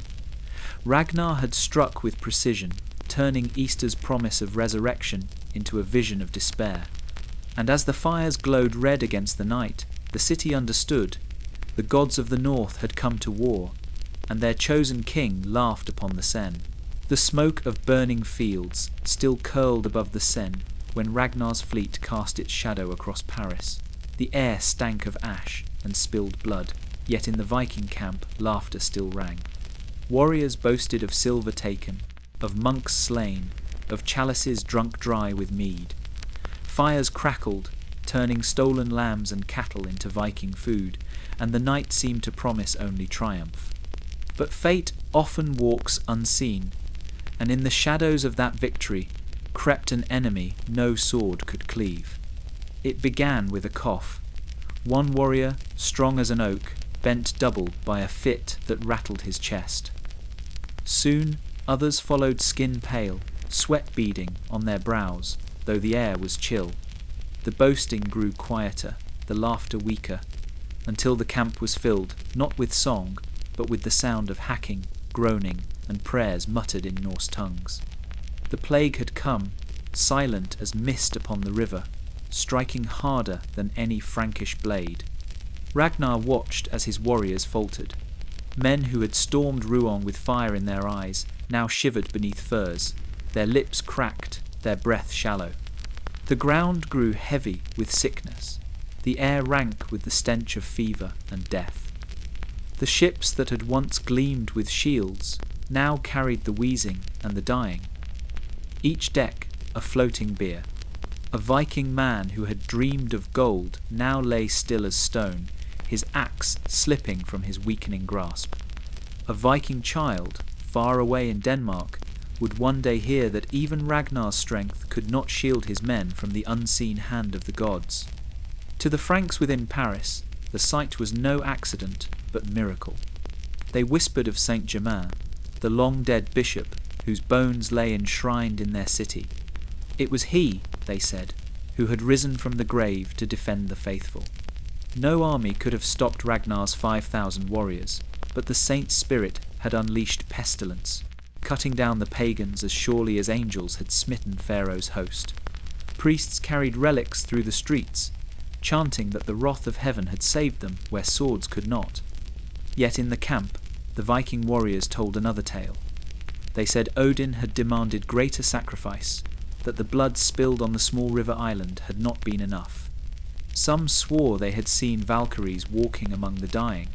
Ragnar had struck with precision, turning Easter's promise of resurrection into a vision of despair. And as the fires glowed red against the night, the city understood. The gods of the north had come to war, and their chosen king laughed upon the Seine. The smoke of burning fields still curled above the Seine when Ragnar's fleet cast its shadow across Paris. The air stank of ash and spilled blood, yet in the Viking camp laughter still rang. Warriors boasted of silver taken, of monks slain, of chalices drunk dry with mead. Fires crackled, turning stolen lambs and cattle into Viking food, and the night seemed to promise only triumph. But fate often walks unseen, and in the shadows of that victory crept an enemy no sword could cleave. It began with a cough. One warrior, strong as an oak, bent double by a fit that rattled his chest. Soon others followed skin pale, sweat beading on their brows, though the air was chill. The boasting grew quieter, the laughter weaker, until the camp was filled, not with song, but with the sound of hacking, groaning, and prayers muttered in Norse tongues. The plague had come, silent as mist upon the river, striking harder than any Frankish blade. Ragnar watched as his warriors faltered. Men who had stormed Rouen with fire in their eyes now shivered beneath furs, their lips cracked, their breath shallow. The ground grew heavy with sickness, the air rank with the stench of fever and death. The ships that had once gleamed with shields now carried the wheezing and the dying. Each deck a floating bier. A Viking man who had dreamed of gold now lay still as stone, his axe slipping from his weakening grasp. A Viking child, far away in Denmark, would one day hear that even Ragnar's strength could not shield his men from the unseen hand of the gods. To the Franks within Paris, the sight was no accident, but miracle. They whispered of Saint Germain, the long-dead bishop whose bones lay enshrined in their city. It was he, they said, who had risen from the grave to defend the faithful. No army could have stopped Ragnar's 5,000 warriors, but the saint's spirit had unleashed pestilence, cutting down the pagans as surely as angels had smitten Pharaoh's host. Priests carried relics through the streets, chanting that the wrath of heaven had saved them where swords could not. Yet in the camp, the Viking warriors told another tale. They said Odin had demanded greater sacrifice, that the blood spilled on the small river island had not been enough. Some swore they had seen Valkyries walking among the dying,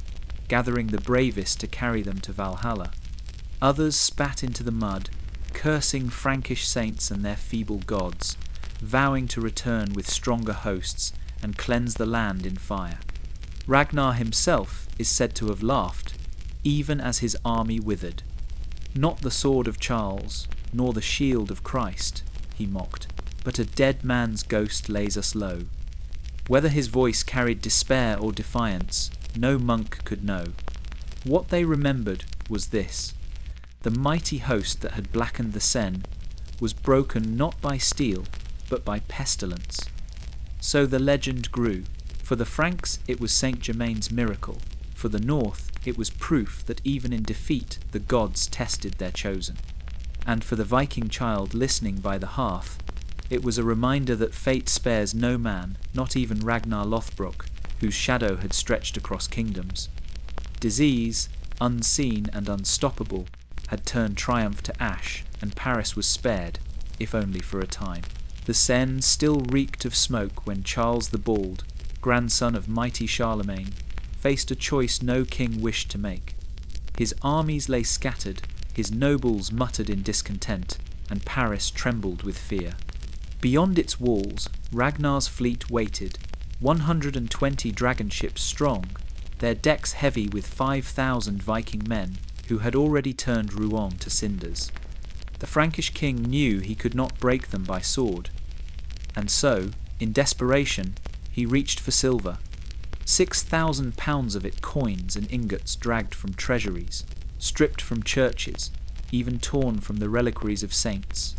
gathering the bravest to carry them to Valhalla. Others spat into the mud, cursing Frankish saints and their feeble gods, vowing to return with stronger hosts and cleanse the land in fire. Ragnar himself is said to have laughed, even as his army withered. Not the sword of Charles, nor the shield of Christ, he mocked, but a dead man's ghost lays us low. Whether his voice carried despair or defiance, no monk could know. What they remembered was this: the mighty host that had blackened the Seine was broken not by steel, but by pestilence. So the legend grew. For the Franks it was Saint Germain's miracle. For the North it was proof that even in defeat the gods tested their chosen. and for the Viking child listening by the hearth, it was a reminder that fate spares no man, not even Ragnar Lothbrok, whose shadow had stretched across kingdoms. Disease, unseen and unstoppable, had turned triumph to ash, and Paris was spared, if only for a time. The Seine still reeked of smoke when Charles the Bald, grandson of mighty Charlemagne, faced a choice no king wished to make. His armies lay scattered, his nobles muttered in discontent, and Paris trembled with fear. Beyond its walls, Ragnar's fleet waited, 120 dragon ships strong, their decks heavy with 5,000 Viking men who had already turned Rouen to cinders. The Frankish king knew he could not break them by sword, and so, in desperation, he reached for silver. 6,000 pounds of it, coins and ingots dragged from treasuries, stripped from churches, even torn from the reliquaries of saints.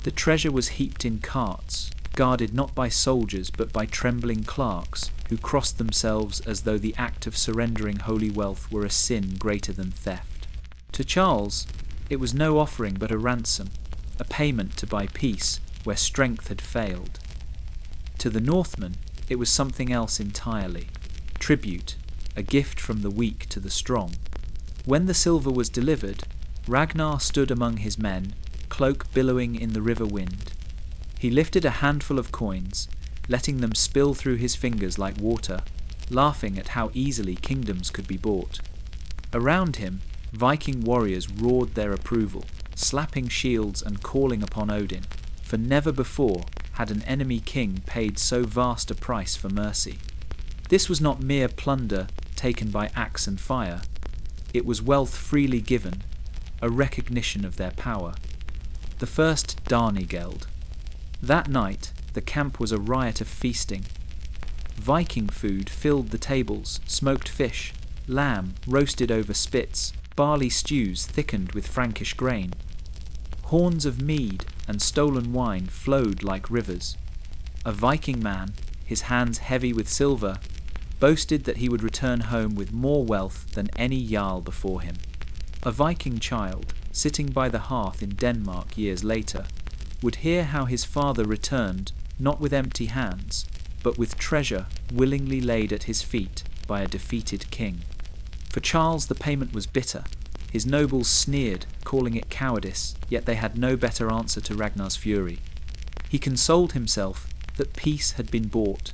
The treasure was heaped in carts, guarded not by soldiers but by trembling clerks, who crossed themselves as though the act of surrendering holy wealth were a sin greater than theft. To Charles, it was no offering but a ransom, a payment to buy peace where strength had failed. To the Northmen, it was something else entirely. Tribute, a gift from the weak to the strong. When the silver was delivered, Ragnar stood among his men, cloak billowing in the river wind. He lifted a handful of coins, letting them spill through his fingers like water, laughing at how easily kingdoms could be bought. Around him, Viking warriors roared their approval, slapping shields and calling upon Odin, for never before had an enemy king paid so vast a price for mercy. This was not mere plunder taken by axe and fire. It was wealth freely given, a recognition of their power. The first Danigeld. That night, the camp was a riot of feasting. Viking food filled the tables, smoked fish, lamb roasted over spits, barley stews thickened with Frankish grain. Horns of mead and stolen wine flowed like rivers. A Viking man, his hands heavy with silver, boasted that he would return home with more wealth than any jarl before him. A Viking child, sitting by the hearth in Denmark years later, would hear how his father returned not with empty hands, but with treasure willingly laid at his feet by a defeated king. For Charles the payment was bitter. His nobles sneered, calling it cowardice, yet they had no better answer to Ragnar's fury. He consoled himself that peace had been bought,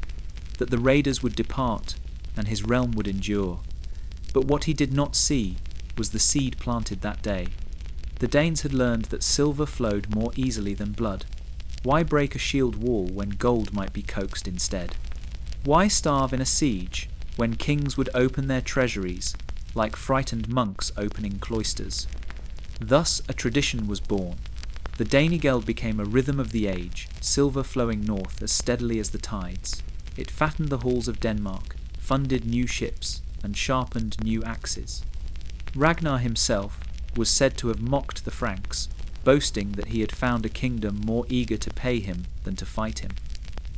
that the raiders would depart, and his realm would endure. But what he did not see was the seed planted that day. The Danes had learned that silver flowed more easily than blood. Why break a shield wall when gold might be coaxed instead? Why starve in a siege when kings would open their treasuries like frightened monks opening cloisters? Thus a tradition was born. The Danigeld became a rhythm of the age, silver flowing north as steadily as the tides. It fattened the halls of Denmark, funded new ships, and sharpened new axes. Ragnar himself was said to have mocked the Franks, boasting that he had found a kingdom more eager to pay him than to fight him.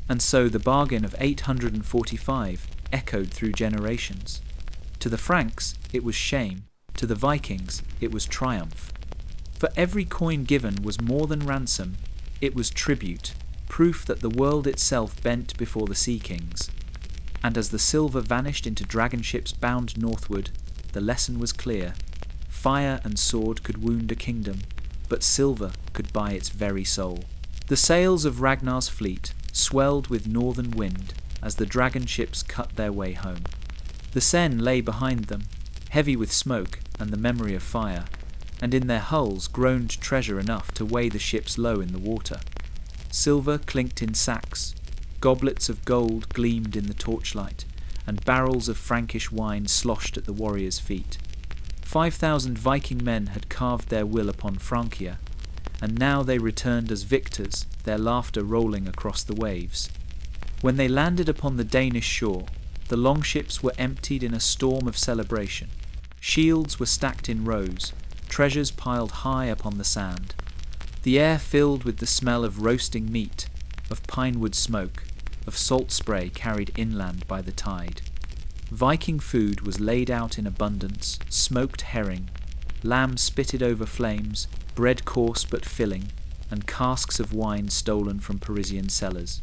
And so the bargain of 845 echoed through generations. To the Franks, it was shame. To the Vikings, it was triumph. For every coin given was more than ransom. It was tribute, proof that the world itself bent before the sea kings. And as the silver vanished into dragon ships bound northward, the lesson was clear. Fire and sword could wound a kingdom, but silver could buy its very soul. The sails of Ragnar's fleet swelled with northern wind as the dragon ships cut their way home. The Seine lay behind them, heavy with smoke and the memory of fire, and in their hulls groaned treasure enough to weigh the ships low in the water. Silver clinked in sacks, goblets of gold gleamed in the torchlight, and barrels of Frankish wine sloshed at the warriors' feet. 5,000 Viking men had carved their will upon Francia, and now they returned as victors, their laughter rolling across the waves. When they landed upon the Danish shore, the longships were emptied in a storm of celebration. Shields were stacked in rows, treasures piled high upon the sand. The air filled with the smell of roasting meat, of pinewood smoke, of salt spray carried inland by the tide. Viking food was laid out in abundance, smoked herring, lamb spitted over flames, bread coarse but filling, and casks of wine stolen from Parisian cellars.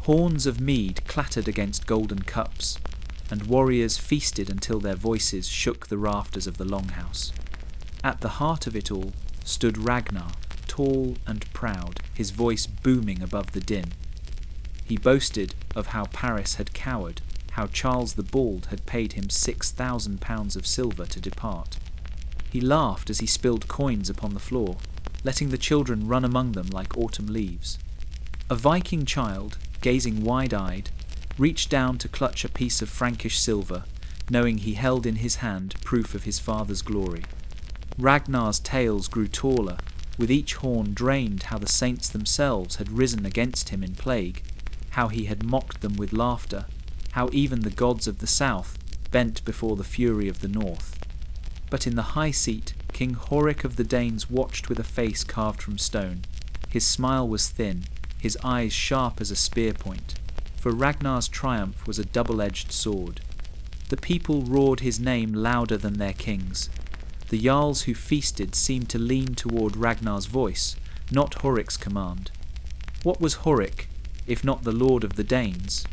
Horns of mead clattered against golden cups, and warriors feasted until their voices shook the rafters of the longhouse. At the heart of it all stood Ragnar, tall and proud, his voice booming above the din. He boasted of how Paris had cowered, how Charles the Bald had paid him £6,000 of silver to depart. He laughed as he spilled coins upon the floor, letting the children run among them like autumn leaves. A Viking child, gazing wide-eyed, reached down to clutch a piece of Frankish silver, knowing he held in his hand proof of his father's glory. Ragnar's tales grew taller, with each horn drained how the saints themselves had risen against him in plague, how he had mocked them with laughter, how even the gods of the south bent before the fury of the north. But in the high seat, King Horik of the Danes watched with a face carved from stone. His smile was thin, his eyes sharp as a spear point, for Ragnar's triumph was a double-edged sword. The people roared his name louder than their king's. The jarls who feasted seemed to lean toward Ragnar's voice, not Horik's command. What was Horik, if not the lord of the Danes?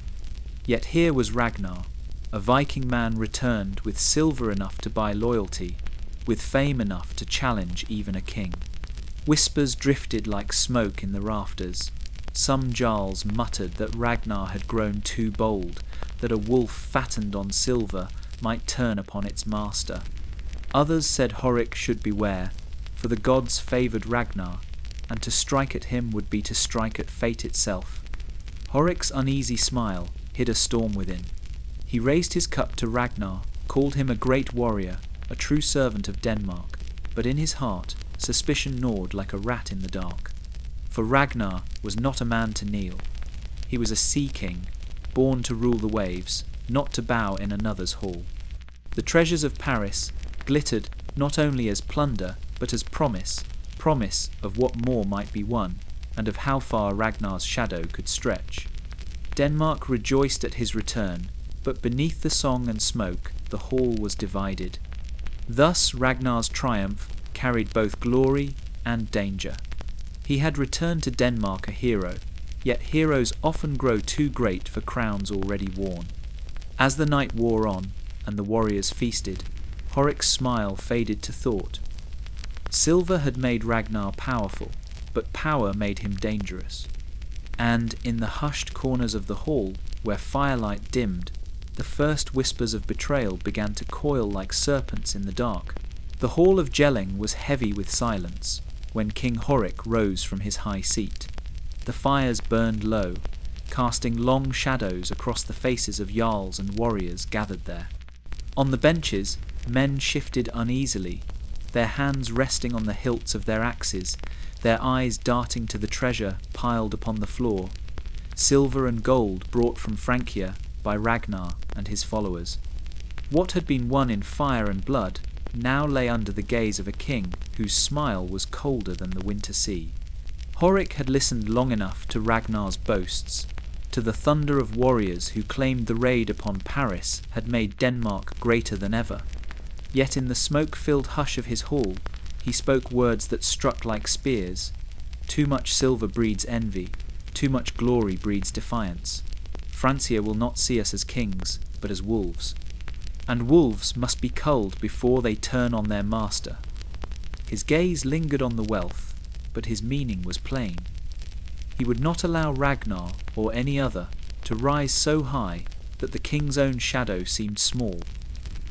Yet here was Ragnar, a Viking man returned with silver enough to buy loyalty, with fame enough to challenge even a king. Whispers drifted like smoke in the rafters. Some jarls muttered that Ragnar had grown too bold, that a wolf fattened on silver might turn upon its master. Others said Horik should beware, for the gods favoured Ragnar, and to strike at him would be to strike at fate itself. Horik's uneasy smile hid a storm within. He raised his cup to Ragnar, called him a great warrior, a true servant of Denmark, but in his heart suspicion gnawed like a rat in the dark. For Ragnar was not a man to kneel. He was a sea king, born to rule the waves, not to bow in another's hall. The treasures of Paris glittered not only as plunder, but as promise of what more might be won, and of how far Ragnar's shadow could stretch. Denmark rejoiced at his return, but beneath the song and smoke the hall was divided. Thus Ragnar's triumph carried both glory and danger. He had returned to Denmark a hero, yet heroes often grow too great for crowns already worn. As the night wore on, and the warriors feasted, Horik's smile faded to thought. Silver had made Ragnar powerful, but power made him dangerous. And in the hushed corners of the hall, where firelight dimmed, the first whispers of betrayal began to coil like serpents in the dark. The hall of Jelling was heavy with silence when King Horik rose from his high seat. The fires burned low, casting long shadows across the faces of jarls and warriors gathered there. On the benches, men shifted uneasily, their hands resting on the hilts of their axes, their eyes darting to the treasure piled upon the floor, silver and gold brought from Francia by Ragnar and his followers. What had been won in fire and blood now lay under the gaze of a king whose smile was colder than the winter sea. Horik had listened long enough to Ragnar's boasts, to the thunder of warriors who claimed the raid upon Paris had made Denmark greater than ever. Yet in the smoke-filled hush of his hall, he spoke words that struck like spears. Too much silver breeds envy, too much glory breeds defiance. Francia will not see us as kings, but as wolves. And wolves must be culled before they turn on their master. His gaze lingered on the wealth, but his meaning was plain. He would not allow Ragnar, or any other, to rise so high that the king's own shadow seemed small.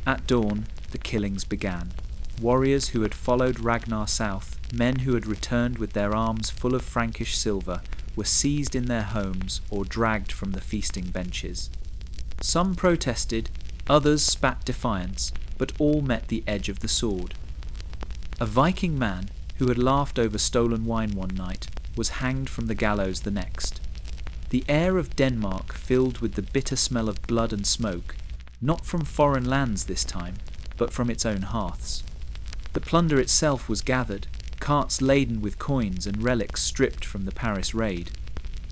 At dawn, the killings began. Warriors who had followed Ragnar south, men who had returned with their arms full of Frankish silver, were seized in their homes or dragged from the feasting benches. Some protested, others spat defiance, but all met the edge of the sword. A Viking man who had laughed over stolen wine one night was hanged from the gallows the next. The air of Denmark filled with the bitter smell of blood and smoke, not from foreign lands this time, but from its own hearths. The plunder itself was gathered, carts laden with coins and relics stripped from the Paris raid.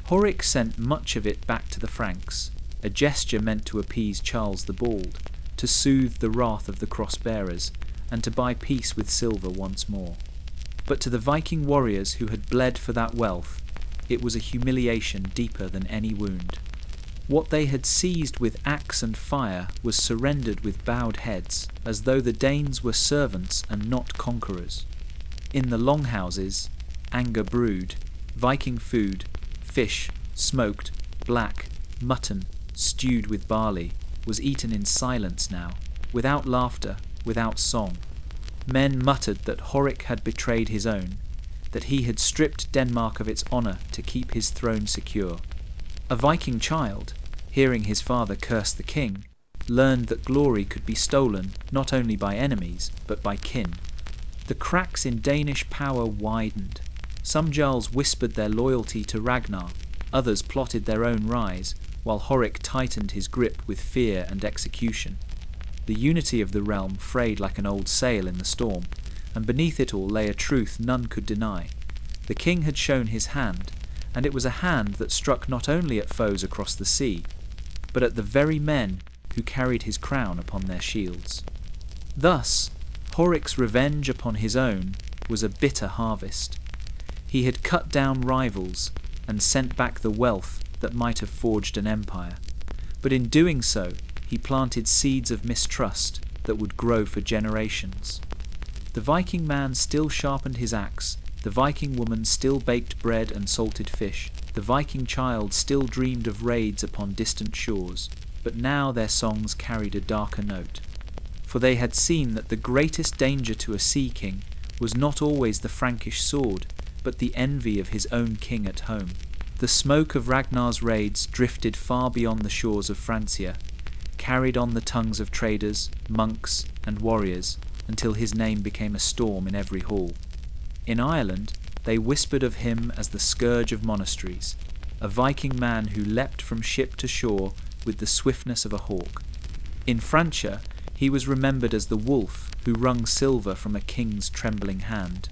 Horik sent much of it back to the Franks, a gesture meant to appease Charles the Bald, to soothe the wrath of the cross-bearers, and to buy peace with silver once more. But to the Viking warriors who had bled for that wealth, it was a humiliation deeper than any wound. What they had seized with axe and fire was surrendered with bowed heads, as though the Danes were servants and not conquerors. In the longhouses, anger brewed, Viking food, fish, smoked, black, mutton, stewed with barley, was eaten in silence now, without laughter, without song. Men muttered that Horik had betrayed his own, that he had stripped Denmark of its honour to keep his throne secure. A Viking child, hearing his father curse the king, learned that glory could be stolen not only by enemies, but by kin. The cracks in Danish power widened. Some jarls whispered their loyalty to Ragnar, others plotted their own rise, while Horik tightened his grip with fear and execution. The unity of the realm frayed like an old sail in the storm, and beneath it all lay a truth none could deny. The king had shown his hand, and it was a hand that struck not only at foes across the sea, but at the very men who carried his crown upon their shields. Thus, Horik's revenge upon his own was a bitter harvest. He had cut down rivals and sent back the wealth that might have forged an empire, but in doing so, he planted seeds of mistrust that would grow for generations. The Viking man still sharpened his axe, the Viking woman still baked bread and salted fish, the Viking child still dreamed of raids upon distant shores, but now their songs carried a darker note. For they had seen that the greatest danger to a sea king was not always the Frankish sword, but the envy of his own king at home. The smoke of Ragnar's raids drifted far beyond the shores of Francia, carried on the tongues of traders, monks, and warriors, until his name became a storm in every hall. In Ireland, they whispered of him as the scourge of monasteries, a Viking man who leapt from ship to shore with the swiftness of a hawk. In Francia, he was remembered as the wolf who wrung silver from a king's trembling hand.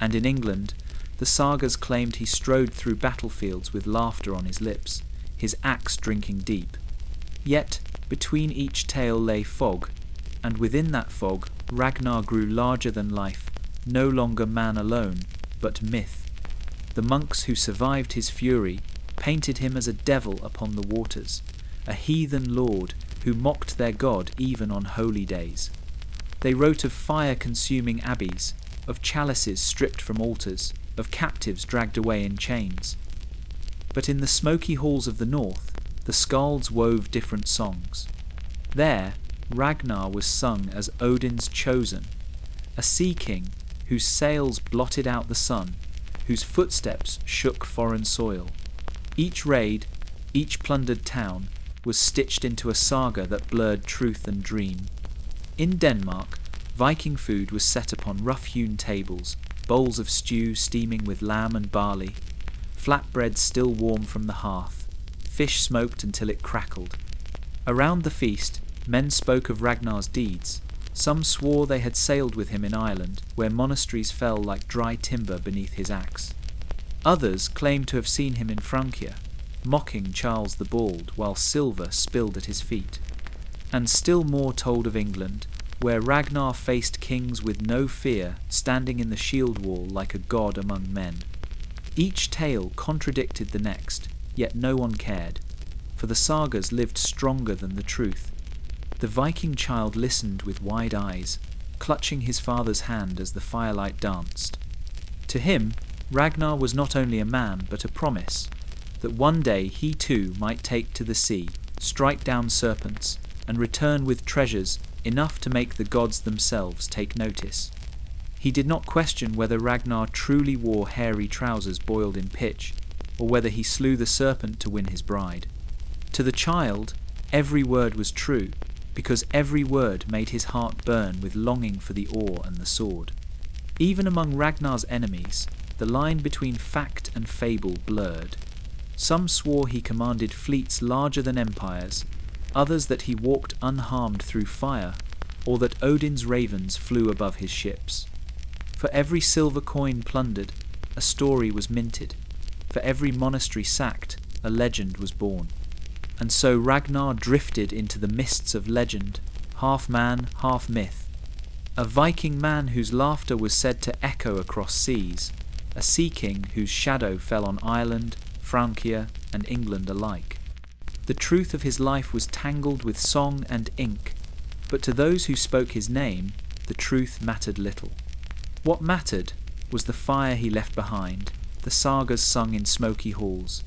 And in England, the sagas claimed he strode through battlefields with laughter on his lips, his axe drinking deep. Yet, between each tale lay fog, and within that fog Ragnar grew larger than life, no longer man alone, but myth. The monks who survived his fury painted him as a devil upon the waters, a heathen lord who mocked their god even on holy days. They wrote of fire-consuming abbeys, of chalices stripped from altars, of captives dragged away in chains. But in the smoky halls of the north, the skalds wove different songs. There, Ragnar was sung as Odin's chosen, a sea king whose sails blotted out the sun, whose footsteps shook foreign soil. Each raid, each plundered town, was stitched into a saga that blurred truth and dream. In Denmark, Viking food was set upon rough-hewn tables, bowls of stew steaming with lamb and barley, flatbread still warm from the hearth, fish smoked until it crackled. Around the feast, men spoke of Ragnar's deeds. Some swore they had sailed with him in Ireland, where monasteries fell like dry timber beneath his axe. Others claimed to have seen him in Francia, mocking Charles the Bald while silver spilled at his feet. And still more told of England, where Ragnar faced kings with no fear, standing in the shield wall like a god among men. Each tale contradicted the next, yet no one cared, for the sagas lived stronger than the truth. The Viking child listened with wide eyes, clutching his father's hand as the firelight danced. To him, Ragnar was not only a man, but a promise, that one day he too might take to the sea, strike down serpents, and return with treasures enough to make the gods themselves take notice. He did not question whether Ragnar truly wore hairy trousers boiled in pitch, or whether he slew the serpent to win his bride. To the child, every word was true, because every word made his heart burn with longing for the oar and the sword. Even among Ragnar's enemies, the line between fact and fable blurred. Some swore he commanded fleets larger than empires, others that he walked unharmed through fire, or that Odin's ravens flew above his ships. For every silver coin plundered, a story was minted. For every monastery sacked, a legend was born. And so Ragnar drifted into the mists of legend, half man, half myth. a Viking man whose laughter was said to echo across seas, a sea king whose shadow fell on Ireland, Francia, and England alike. The truth of his life was tangled with song and ink, but to those who spoke his name, the truth mattered little. What mattered was the fire he left behind, the sagas sung in smoky halls,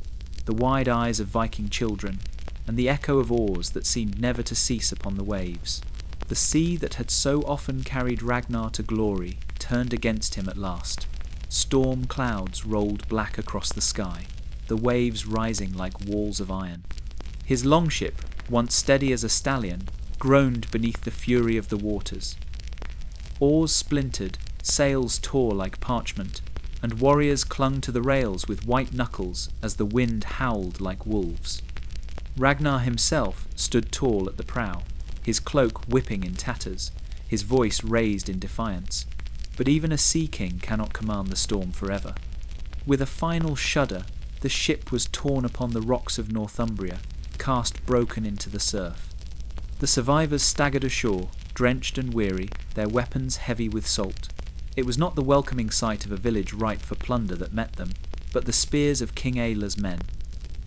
the wide eyes of Viking children, and the echo of oars that seemed never to cease upon the waves. The sea that had so often carried Ragnar to glory turned against him at last. Storm clouds rolled black across the sky, the waves rising like walls of iron. His longship, once steady as a stallion, groaned beneath the fury of the waters. Oars splintered, sails tore like parchment, and warriors clung to the rails with white knuckles as the wind howled like wolves. Ragnar himself stood tall at the prow, his cloak whipping in tatters, his voice raised in defiance. But even a sea king cannot command the storm forever. With a final shudder, the ship was torn upon the rocks of Northumbria, cast broken into the surf. The survivors staggered ashore, drenched and weary, their weapons heavy with salt. It was not the welcoming sight of a village ripe for plunder that met them, but the spears of King Eilar's men.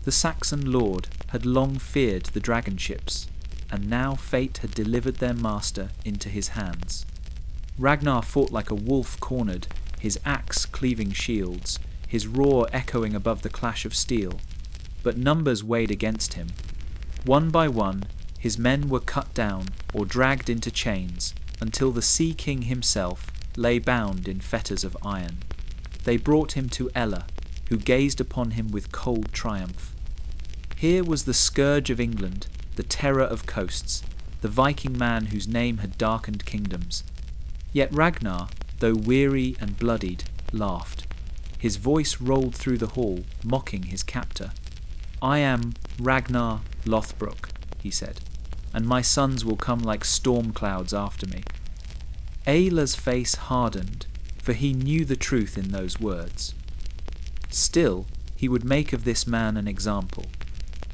The Saxon lord had long feared the dragon ships, and now fate had delivered their master into his hands. Ragnar fought like a wolf cornered, his axe cleaving shields, his roar echoing above the clash of steel. But numbers weighed against him. One by one, his men were cut down or dragged into chains, until the Sea King himself lay bound in fetters of iron. They brought him to Ella, who gazed upon him with cold triumph. Here was the scourge of England, the terror of coasts, the Viking man whose name had darkened kingdoms. Yet Ragnar, though weary and bloodied, laughed. His voice rolled through the hall, mocking his captor. "I am Ragnar Lothbrok," he said, "and my sons will come like storm clouds after me." Eilar's face hardened, for he knew the truth in those words. Still, he would make of this man an example.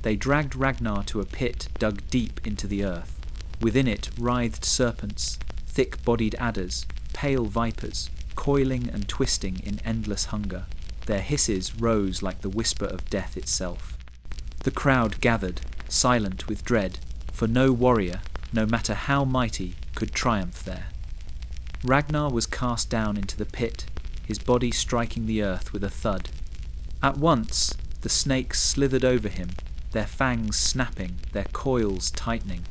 They dragged Ragnar to a pit dug deep into the earth. Within it writhed serpents, thick-bodied adders, pale vipers, coiling and twisting in endless hunger. Their hisses rose like the whisper of death itself. The crowd gathered, silent with dread, for no warrior, no matter how mighty, could triumph there. Ragnar was cast down into the pit, his body striking the earth with a thud. At once, the snakes slithered over him, their fangs snapping, their coils tightening.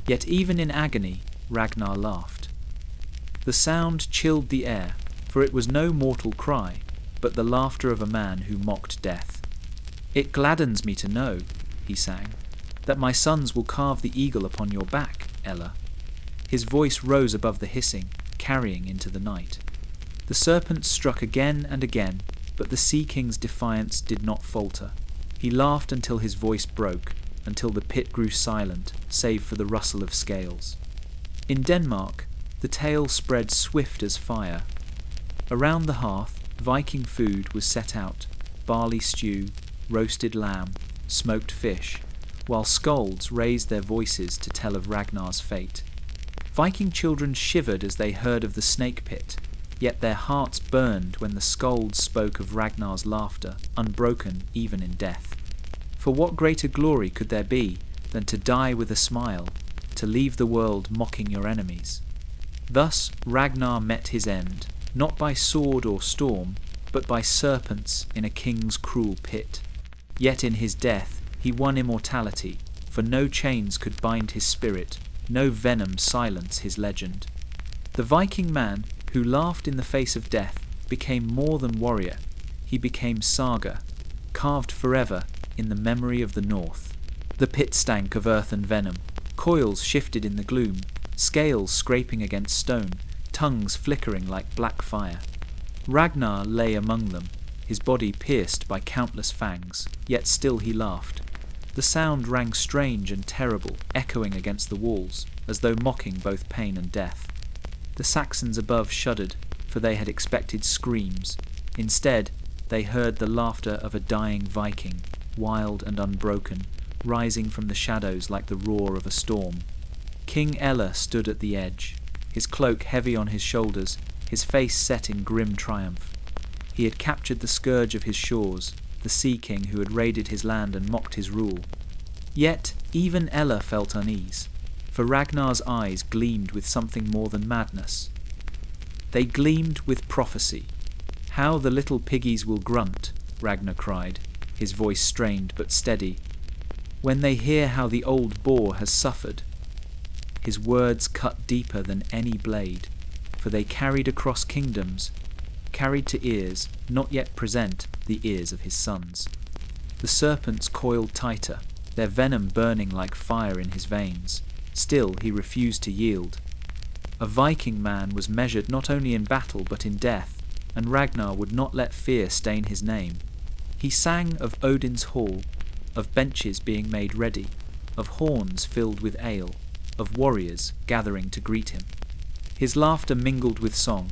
Yet even in agony, Ragnar laughed. The sound chilled the air, for it was no mortal cry, but the laughter of a man who mocked death. "It gladdens me to know," he sang, "that my sons will carve the eagle upon your back, Ella." His voice rose above the hissing, carrying into the night. The serpents struck again and again, but the Sea King's defiance did not falter. He laughed until his voice broke, until the pit grew silent, save for the rustle of scales. In Denmark, the tale spread swift as fire. Around the hearth, Viking food was set out, barley stew, roasted lamb, smoked fish, while skalds raised their voices to tell of Ragnar's fate. Viking children shivered as they heard of the snake pit, yet their hearts burned when the skalds spoke of Ragnar's laughter, unbroken even in death. For what greater glory could there be than to die with a smile, to leave the world mocking your enemies? Thus Ragnar met his end, not by sword or storm, but by serpents in a king's cruel pit. Yet in his death he won immortality, for no chains could bind his spirit, no venom silence his legend. The Viking man who laughed in the face of death became more than warrior. He became saga, carved forever in the memory of the North. The pit stank of earth and venom, coils shifted in the gloom, scales scraping against stone, tongues flickering like black fire. Ragnar lay among them, his body pierced by countless fangs, yet still he laughed. The sound rang strange and terrible, echoing against the walls, as though mocking both pain and death. The Saxons above shuddered, for they had expected screams. Instead, they heard the laughter of a dying Viking, wild and unbroken, rising from the shadows like the roar of a storm. King Ella stood at the edge, his cloak heavy on his shoulders, his face set in grim triumph. He had captured the scourge of his shores, the Sea King who had raided his land and mocked his rule. Yet even Ella felt unease, for Ragnar's eyes gleamed with something more than madness. They gleamed with prophecy. "How the little piggies will grunt," Ragnar cried, his voice strained but steady, "when they hear how the old boar has suffered." His words cut deeper than any blade, for they carried across kingdoms, carried to ears not yet present the ears of his sons. The serpents coiled tighter, their venom burning like fire in his veins. Still he refused to yield. A Viking man was measured not only in battle but in death, and Ragnar would not let fear stain his name. He sang of Odin's hall, of benches being made ready, of horns filled with ale, of warriors gathering to greet him. His laughter mingled with song,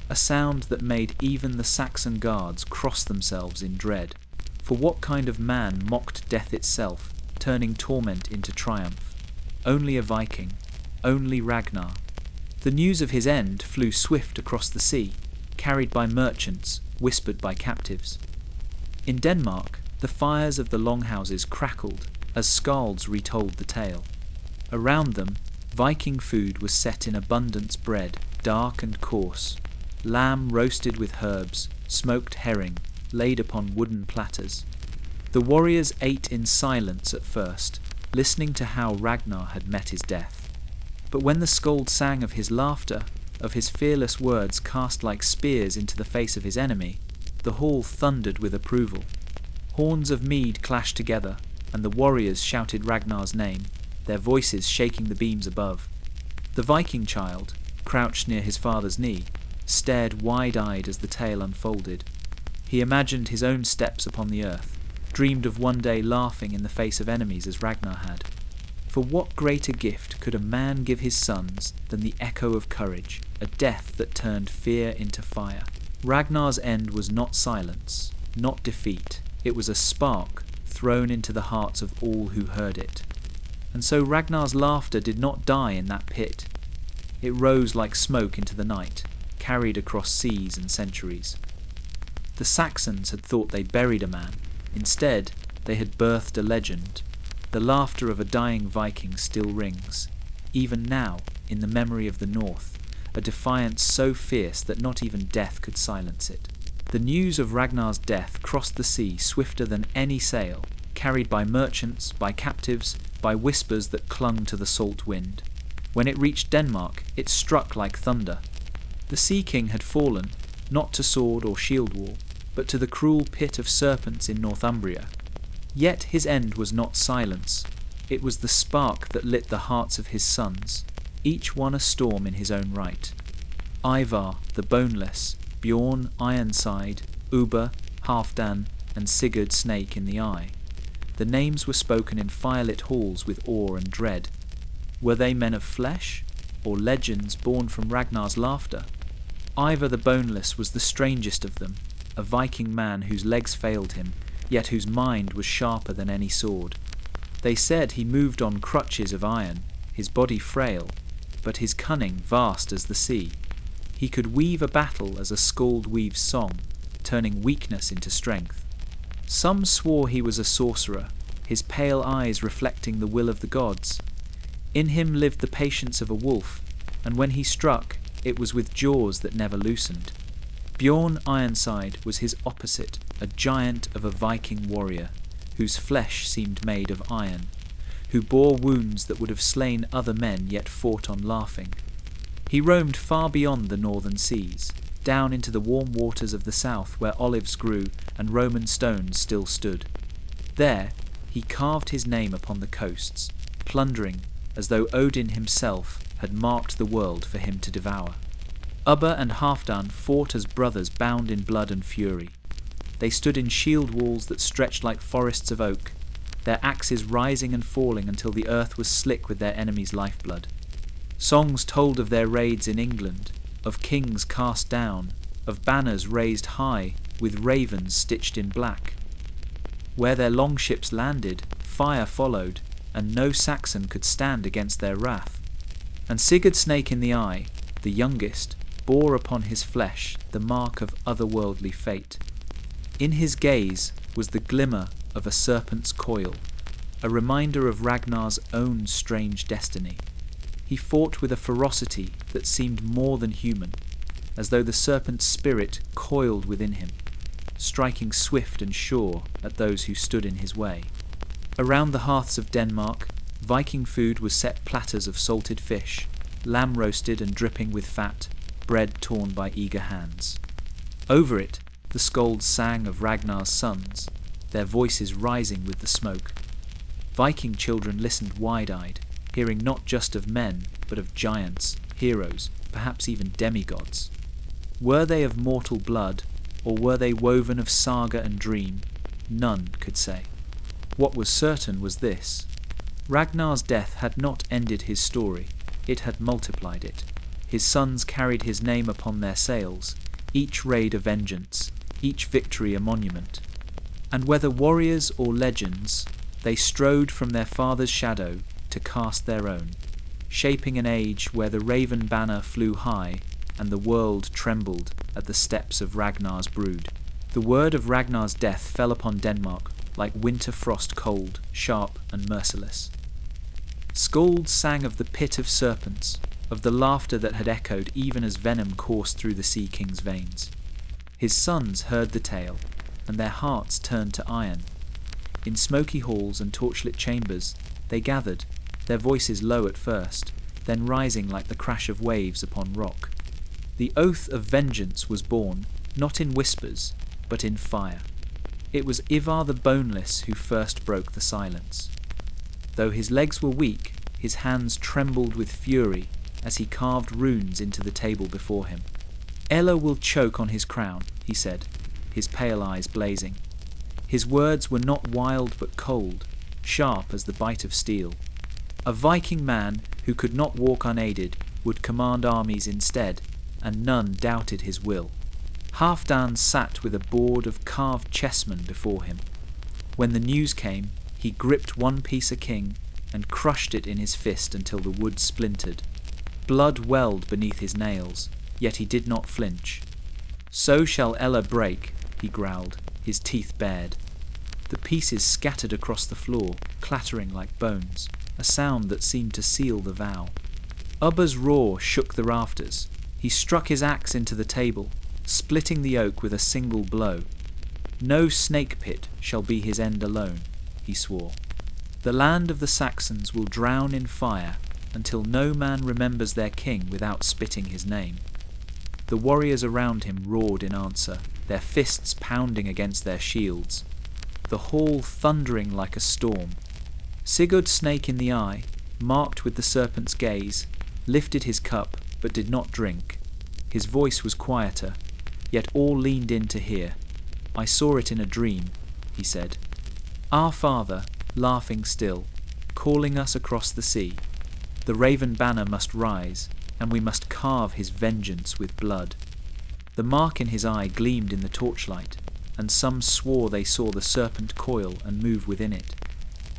a sound that made even the Saxon guards cross themselves in dread. For what kind of man mocked death itself, turning torment into triumph? Only a Viking, only Ragnar. The news of his end flew swift across the sea, carried by merchants, whispered by captives. In Denmark, the fires of the longhouses crackled as skalds retold the tale. Around them, Viking food was set in abundance bread, dark and coarse, lamb roasted with herbs, smoked herring, laid upon wooden platters. The warriors ate in silence at first, listening to how Ragnar had met his death. But when the skald sang of his laughter, of his fearless words cast like spears into the face of his enemy, the hall thundered with approval. Horns of mead clashed together, and the warriors shouted Ragnar's name, their voices shaking the beams above. The Viking child, crouched near his father's knee, stared wide-eyed as the tale unfolded. He imagined his own steps upon the earth, dreamed of one day laughing in the face of enemies as Ragnar had. For what greater gift could a man give his sons than the echo of courage, a death that turned fear into fire? Ragnar's end was not silence, not defeat. It was a spark thrown into the hearts of all who heard it. And so Ragnar's laughter did not die in that pit. It rose like smoke into the night, carried across seas and centuries. The Saxons had thought they buried a man. Instead, they had birthed a legend. The laughter of a dying Viking still rings, even now, in the memory of the North, a defiance so fierce that not even death could silence it. The news of Ragnar's death crossed the sea swifter than any sail, carried by merchants, by captives, by whispers that clung to the salt wind. When it reached Denmark, it struck like thunder. The Sea King had fallen, not to sword or shield wall, but to the cruel pit of serpents in Northumbria. Yet his end was not silence. It was the spark that lit the hearts of his sons, each one a storm in his own right. Ivar, the Boneless, Bjorn, Ironside, Uber, Halfdan, and Sigurd Snake in the Eye. The names were spoken in firelit halls with awe and dread. Were they men of flesh, or legends born from Ragnar's laughter? Ivar the Boneless was the strangest of them, a Viking man whose legs failed him, yet whose mind was sharper than any sword. They said he moved on crutches of iron, his body frail, but his cunning vast as the sea. He could weave a battle as a skald weaves song, turning weakness into strength. Some swore he was a sorcerer, his pale eyes reflecting the will of the gods. In him lived the patience of a wolf, and when he struck, it was with jaws that never loosened. Bjorn Ironside was his opposite, a giant of a Viking warrior, whose flesh seemed made of iron, who bore wounds that would have slain other men yet fought on laughing. He roamed far beyond the northern seas, down into the warm waters of the south where olives grew and Roman stones still stood. There he carved his name upon the coasts, plundering as though Odin himself had marked the world for him to devour. Ubba and Halfdan fought as brothers bound in blood and fury. They stood in shield walls that stretched like forests of oak, their axes rising and falling until the earth was slick with their enemies' lifeblood. Songs told of their raids in England, of kings cast down, of banners raised high with ravens stitched in black. Where their longships landed, fire followed, and no Saxon could stand against their wrath. And Sigurd Snake in the Eye, the youngest, bore upon his flesh the mark of otherworldly fate. In his gaze was the glimmer of a serpent's coil, a reminder of Ragnar's own strange destiny. He fought with a ferocity that seemed more than human, as though the serpent's spirit coiled within him, striking swift and sure at those who stood in his way. Around the hearths of Denmark, Viking food was set platters of salted fish, lamb roasted and dripping with fat, bread torn by eager hands. Over it, the skalds sang of Ragnar's sons, their voices rising with the smoke. Viking children listened wide-eyed, hearing not just of men, but of giants, heroes, perhaps even demigods. Were they of mortal blood, or were they woven of saga and dream? None could say. What was certain was this: Ragnar's death had not ended his story, it had multiplied it. His sons carried his name upon their sails, each raid a vengeance, each victory a monument. And whether warriors or legends, they strode from their father's shadow to cast their own, shaping an age where the raven banner flew high and the world trembled at the steps of Ragnar's brood. The word of Ragnar's death fell upon Denmark like winter frost, cold, sharp and merciless. Skalds sang of the pit of serpents, of the laughter that had echoed even as venom coursed through the sea king's veins. His sons heard the tale, and their hearts turned to iron. In smoky halls and torchlit chambers, they gathered, their voices low at first, then rising like the crash of waves upon rock. The oath of vengeance was born, not in whispers, but in fire. It was Ivar the Boneless who first broke the silence. Though his legs were weak, his hands trembled with fury as he carved runes into the table before him. Ella will choke on his crown, he said, his pale eyes blazing. His words were not wild but cold, sharp as the bite of steel. A Viking man who could not walk unaided would command armies instead, and none doubted his will. Halfdan sat with a board of carved chessmen before him. When the news came, he gripped one piece a king and crushed it in his fist until the wood splintered. Blood welled beneath his nails, yet he did not flinch. "So shall Ella break," he growled, his teeth bared. The pieces scattered across the floor, clattering like bones, a sound that seemed to seal the vow. Ubba's roar shook the rafters. He struck his axe into the table, splitting the oak with a single blow. "No snake pit shall be his end alone," he swore. "The land of the Saxons will drown in fire until no man remembers their king without spitting his name." The warriors around him roared in answer, their fists pounding against their shields, the hall thundering like a storm. Sigurd Snake in the Eye, marked with the serpent's gaze, lifted his cup but did not drink. His voice was quieter, yet all leaned in to hear. "I saw it in a dream," he said. "Our Father, laughing still, calling us across the sea. The raven banner must rise, and we must carve his vengeance with blood." The mark in his eye gleamed in the torchlight, and some swore they saw the serpent coil and move within it.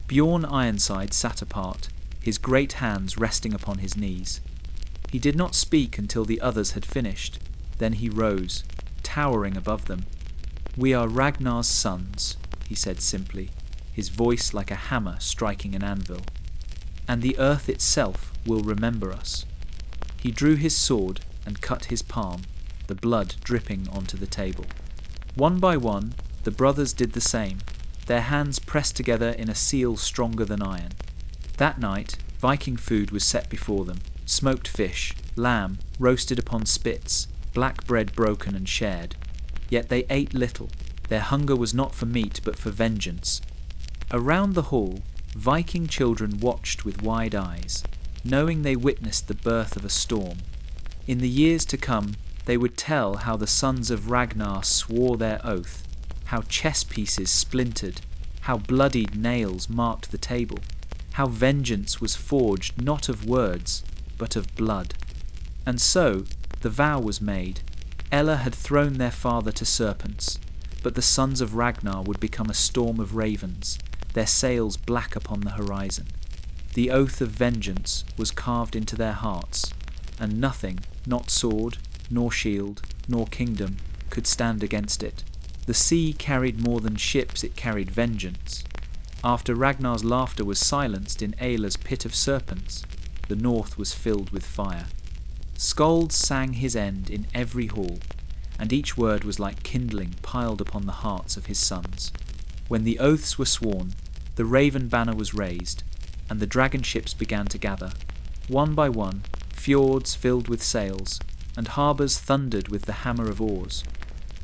Bjorn Ironside sat apart, his great hands resting upon his knees. He did not speak until the others had finished. Then he rose, towering above them. "We are Ragnar's sons," he said simply, his voice like a hammer striking an anvil. "And the earth itself will remember us." He drew his sword and cut his palm, the blood dripping onto the table. One by one, the brothers did the same, their hands pressed together in a seal stronger than iron. That night, Viking food was set before them, smoked fish, lamb, roasted upon spits, black bread broken and shared. Yet they ate little. Their hunger was not for meat but for vengeance. Around the hall, Viking children watched with wide eyes, knowing they witnessed the birth of a storm. In the years to come, they would tell how the sons of Ragnar swore their oath, how chess pieces splintered, how bloodied nails marked the table, how vengeance was forged not of words, but of blood. And so, the vow was made. Ella had thrown their father to serpents, but the sons of Ragnar would become a storm of ravens, their sails black upon the horizon. The oath of vengeance was carved into their hearts, and nothing, not sword, nor shield, nor kingdom, could stand against it. The sea carried more than ships, it carried vengeance. After Ragnar's laughter was silenced in Ayla's pit of serpents, the north was filled with fire. Skalds sang his end in every hall, and each word was like kindling piled upon the hearts of his sons. When the oaths were sworn, the raven banner was raised, and the dragon ships began to gather. One by one, fjords filled with sails, and harbours thundered with the hammer of oars.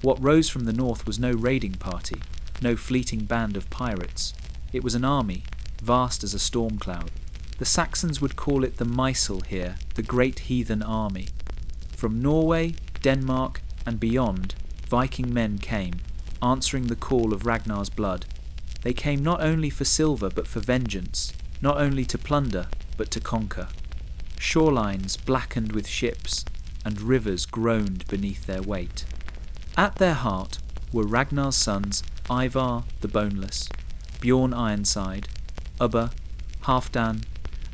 What rose from the north was no raiding party, no fleeting band of pirates. It was an army, vast as a storm cloud. The Saxons would call it the Missile here, the great heathen army. From Norway, Denmark, and beyond, Viking men came, answering the call of Ragnar's blood. They came not only for silver but for vengeance, not only to plunder but to conquer. Shorelines blackened with ships, and rivers groaned beneath their weight. At their heart were Ragnar's sons Ivar the Boneless, Bjorn Ironside, Ubba, Halfdan,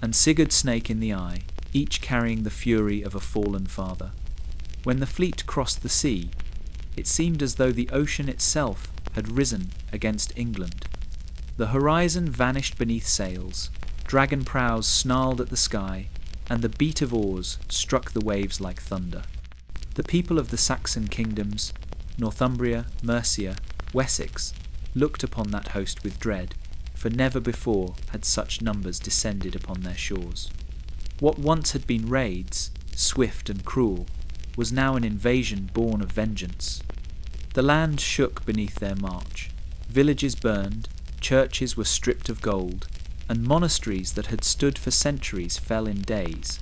and Sigurd Snake in the Eye, each carrying the fury of a fallen father. When the fleet crossed the sea, it seemed as though the ocean itself had risen against England. The horizon vanished beneath sails, dragon prows snarled at the sky, and the beat of oars struck the waves like thunder. The people of the Saxon kingdoms, Northumbria, Mercia, Wessex, looked upon that host with dread, for never before had such numbers descended upon their shores. What once had been raids, swift and cruel, was now an invasion born of vengeance. The land shook beneath their march. Villages burned, churches were stripped of gold, and monasteries that had stood for centuries fell in days.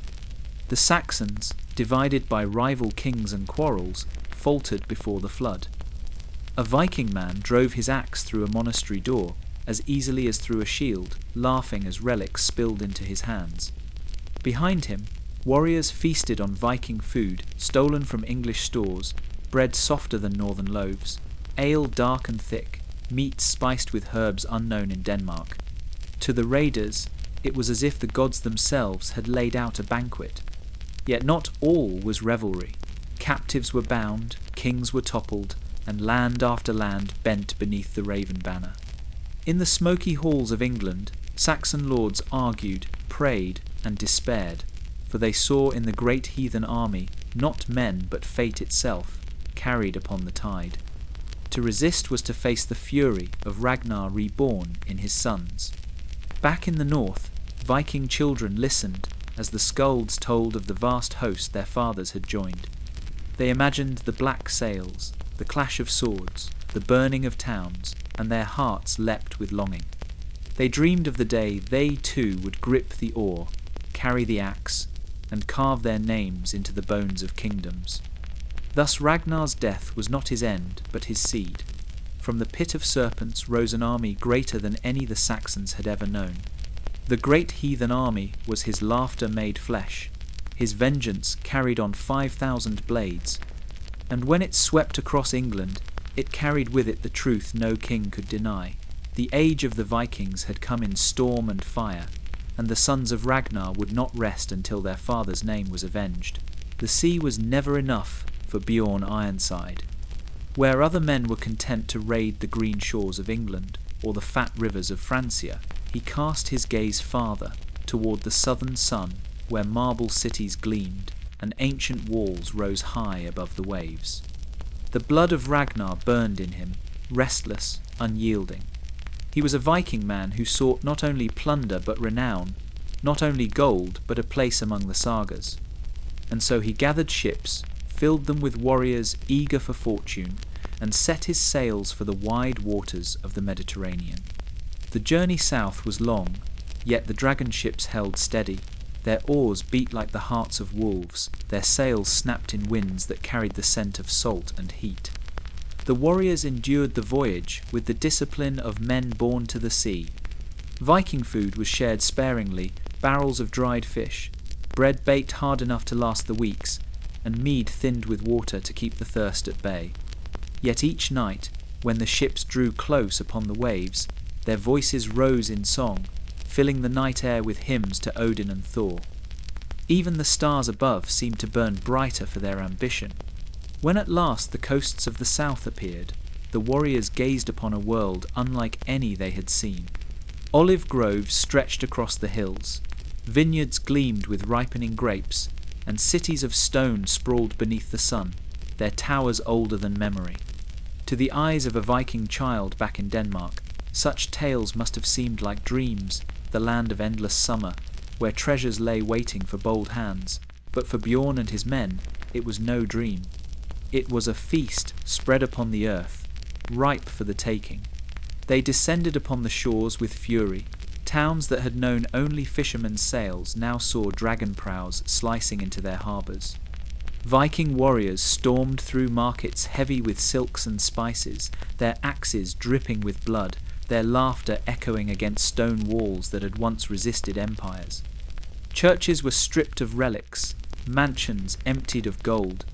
The Saxons, divided by rival kings and quarrels, faltered before the flood. A Viking man drove his axe through a monastery door as easily as through a shield, laughing as relics spilled into his hands. Behind him, warriors feasted on Viking food stolen from English stores, bread softer than northern loaves, ale dark and thick, meat spiced with herbs unknown in Denmark. To the raiders, it was as if the gods themselves had laid out a banquet. Yet not all was revelry. Captives were bound, kings were toppled, and land after land bent beneath the raven banner. In the smoky halls of England, Saxon lords argued, prayed, and despaired, for they saw in the great heathen army not men but fate itself, carried upon the tide. To resist was to face the fury of Ragnar reborn in his sons. Back in the north, Viking children listened as the skalds told of the vast host their fathers had joined. They imagined the black sails, the clash of swords, the burning of towns, and their hearts leapt with longing. They dreamed of the day they too would grip the oar, carry the axe, and carve their names into the bones of kingdoms. Thus Ragnar's death was not his end, but his seed. From the pit of serpents rose an army greater than any the Saxons had ever known. The great heathen army was his laughter made flesh. His vengeance carried on 5,000 blades. And when it swept across England, it carried with it the truth no king could deny. The age of the Vikings had come in storm and fire, and the sons of Ragnar would not rest until their father's name was avenged. The sea was never enough for Bjorn Ironside. Where other men were content to raid the green shores of England or the fat rivers of Francia, he cast his gaze farther, toward the southern sun, where marble cities gleamed and ancient walls rose high above the waves. The blood of Ragnar burned in him, restless, unyielding. He was a Viking man who sought not only plunder but renown, not only gold but a place among the sagas. And so he gathered ships, filled them with warriors eager for fortune, and set his sails for the wide waters of the Mediterranean. The journey south was long, yet the dragon ships held steady. Their oars beat like the hearts of wolves, their sails snapped in winds that carried the scent of salt and heat. The warriors endured the voyage with the discipline of men born to the sea. Viking food was shared sparingly, barrels of dried fish, bread baked hard enough to last the weeks, and mead thinned with water to keep the thirst at bay. Yet each night, when the ships drew close upon the waves, their voices rose in song, filling the night air with hymns to Odin and Thor. Even the stars above seemed to burn brighter for their ambition. When at last the coasts of the south appeared, the warriors gazed upon a world unlike any they had seen. Olive groves stretched across the hills, vineyards gleamed with ripening grapes, and cities of stone sprawled beneath the sun, their towers older than memory. To the eyes of a Viking child back in Denmark, such tales must have seemed like dreams, the land of endless summer, where treasures lay waiting for bold hands. But for Bjorn and his men, it was no dream. It was a feast spread upon the earth, ripe for the taking. They descended upon the shores with fury. Towns that had known only fishermen's sails now saw dragon prows slicing into their harbours. Viking warriors stormed through markets heavy with silks and spices, their axes dripping with blood, their laughter echoing against stone walls that had once resisted empires. Churches were stripped of relics, mansions emptied of gold,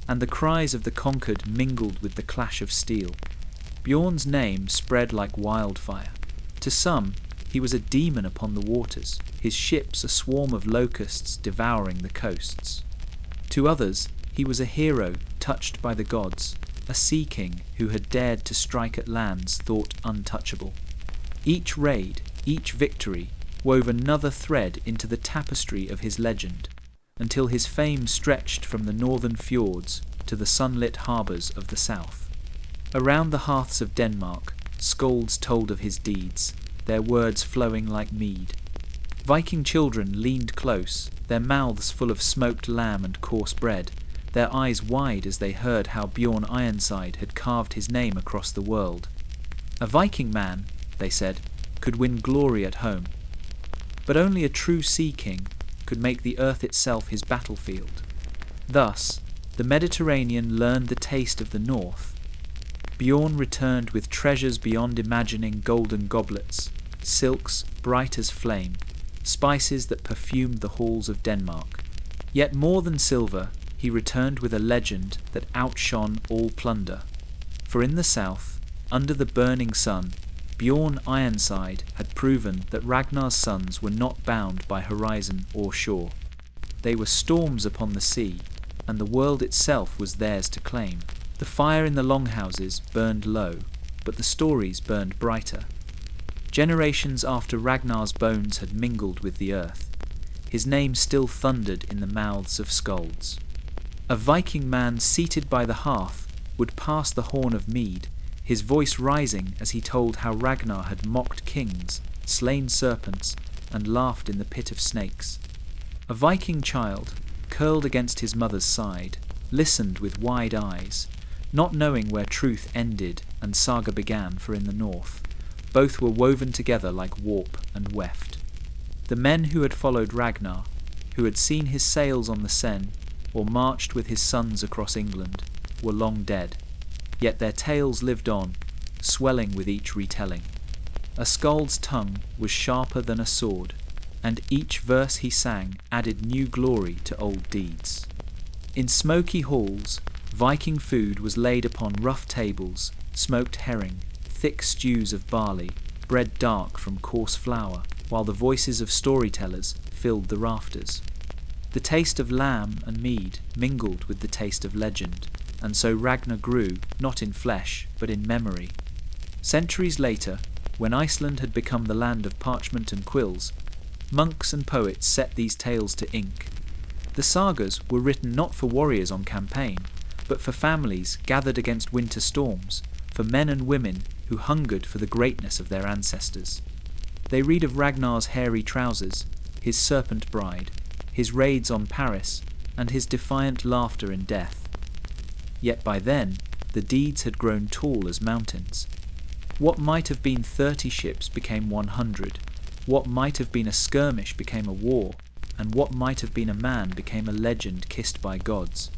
and the cries of the conquered mingled with the clash of steel. Bjorn's name spread like wildfire. To some, he was a demon upon the waters, his ships a swarm of locusts devouring the coasts. To others, he was a hero touched by the gods, a sea king who had dared to strike at lands thought untouchable. Each raid, each victory, wove another thread into the tapestry of his legend, until his fame stretched from the northern fjords to the sunlit harbours of the south. Around the hearths of Denmark, skalds told of his deeds, their words flowing like mead. Viking children leaned close, their mouths full of smoked lamb and coarse bread, their eyes wide as they heard how Bjorn Ironside had carved his name across the world. A Viking man, they said, could win glory at home, but only a true sea king could make the earth itself his battlefield. Thus, the Mediterranean learned the taste of the north. Bjorn returned with treasures beyond imagining, golden goblets, silks bright as flame, spices that perfumed the halls of Denmark. Yet more than silver, he returned with a legend that outshone all plunder. For in the south, under the burning sun, Bjorn Ironside had proven that Ragnar's sons were not bound by horizon or shore. They were storms upon the sea, and the world itself was theirs to claim. The fire in the longhouses burned low, but the stories burned brighter. Generations after Ragnar's bones had mingled with the earth, his name still thundered in the mouths of skalds. A Viking man seated by the hearth would pass the horn of mead, his voice rising as he told how Ragnar had mocked kings, slain serpents, and laughed in the pit of snakes. A Viking child, curled against his mother's side, listened with wide eyes, not knowing where truth ended and saga began, for in the north, both were woven together like warp and weft. The men who had followed Ragnar, who had seen his sails on the Seine, or marched with his sons across England, were long dead. Yet their tales lived on, swelling with each retelling. A skald's tongue was sharper than a sword, and each verse he sang added new glory to old deeds. In smoky halls, Viking food was laid upon rough tables, smoked herring, thick stews of barley, bread dark from coarse flour, while the voices of storytellers filled the rafters. The taste of lamb and mead mingled with the taste of legend, and so Ragnar grew, not in flesh, but in memory. Centuries later, when Iceland had become the land of parchment and quills, monks and poets set these tales to ink. The sagas were written not for warriors on campaign, but for families gathered against winter storms, for men and women who hungered for the greatness of their ancestors. They read of Ragnar's hairy trousers, his serpent bride, his raids on Paris, and his defiant laughter in death. Yet by then, the deeds had grown tall as mountains. What might have been 30 ships became 100. What might have been a skirmish became a war, and what might have been a man became a legend kissed by gods.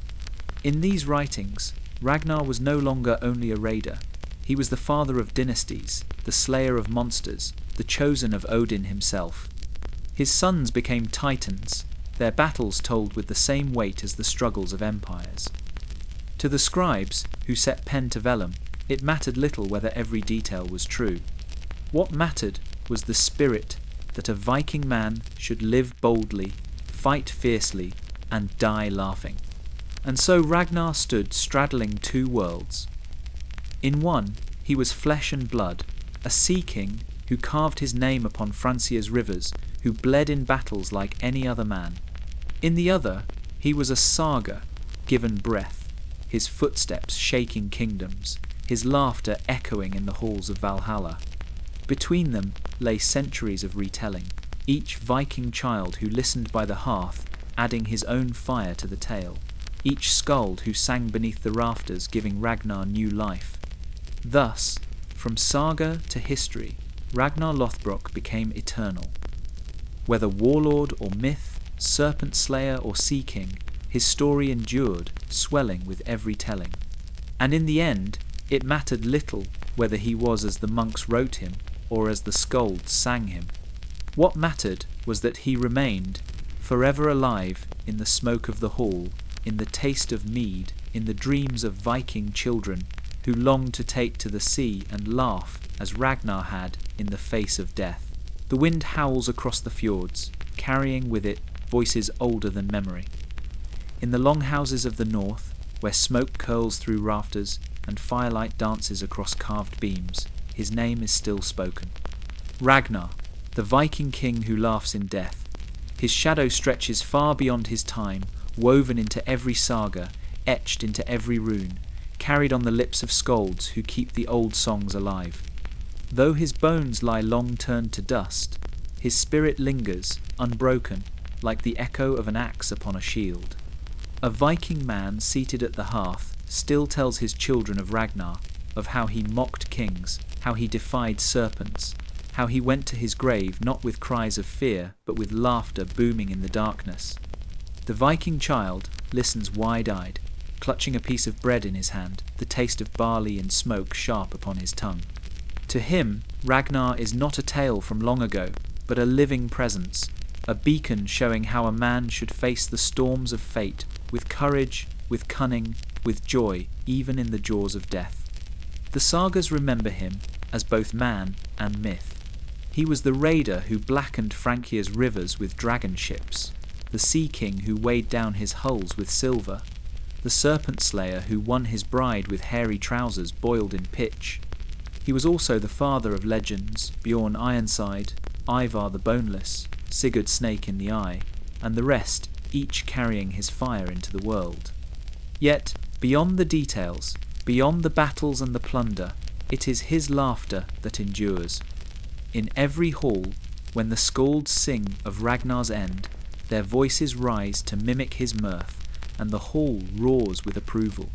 In these writings, Ragnar was no longer only a raider. He was the father of dynasties, the slayer of monsters, the chosen of Odin himself. His sons became titans, their battles told with the same weight as the struggles of empires. To the scribes, who set pen to vellum, it mattered little whether every detail was true. What mattered was the spirit that a Viking man should live boldly, fight fiercely, and die laughing. And so Ragnar stood straddling two worlds. In one, he was flesh and blood, a sea king who carved his name upon Francia's rivers, who bled in battles like any other man. In the other, he was a saga, given breath, his footsteps shaking kingdoms, his laughter echoing in the halls of Valhalla. Between them lay centuries of retelling, each Viking child who listened by the hearth, adding his own fire to the tale, each skald who sang beneath the rafters, giving Ragnar new life. Thus, from saga to history, Ragnar Lothbrok became eternal. Whether warlord or myth, serpent slayer or sea king, his story endured, swelling with every telling. And in the end, it mattered little whether he was as the monks wrote him, or as the skalds sang him. What mattered was that he remained, forever alive in the smoke of the hall, in the taste of mead, in the dreams of Viking children, who longed to take to the sea and laugh as Ragnar had in the face of death. The wind howls across the fjords, carrying with it voices older than memory. In the long houses of the north, where smoke curls through rafters and firelight dances across carved beams, his name is still spoken. Ragnar, the Viking king who laughs in death. His shadow stretches far beyond his time, woven into every saga, etched into every rune, carried on the lips of skalds who keep the old songs alive. Though his bones lie long turned to dust, his spirit lingers, unbroken, like the echo of an axe upon a shield. A Viking man seated at the hearth still tells his children of Ragnar, of how he mocked kings, how he defied serpents, how he went to his grave not with cries of fear, but with laughter booming in the darkness. The Viking child listens wide-eyed, clutching a piece of bread in his hand, the taste of barley and smoke sharp upon his tongue. To him, Ragnar is not a tale from long ago, but a living presence, a beacon showing how a man should face the storms of fate, with courage, with cunning, with joy, even in the jaws of death. The sagas remember him as both man and myth. He was the raider who blackened Francia's rivers with dragon ships, the sea king who weighed down his hulls with silver, the serpent slayer who won his bride with hairy trousers boiled in pitch. He was also the father of legends, Bjorn Ironside, Ivar the Boneless, Sigurd Snake in the Eye, and the rest, each carrying his fire into the world. Yet, beyond the details, beyond the battles and the plunder, it is his laughter that endures. In every hall, when the skalds sing of Ragnar's end, their voices rise to mimic his mirth, and the hall roars with approval.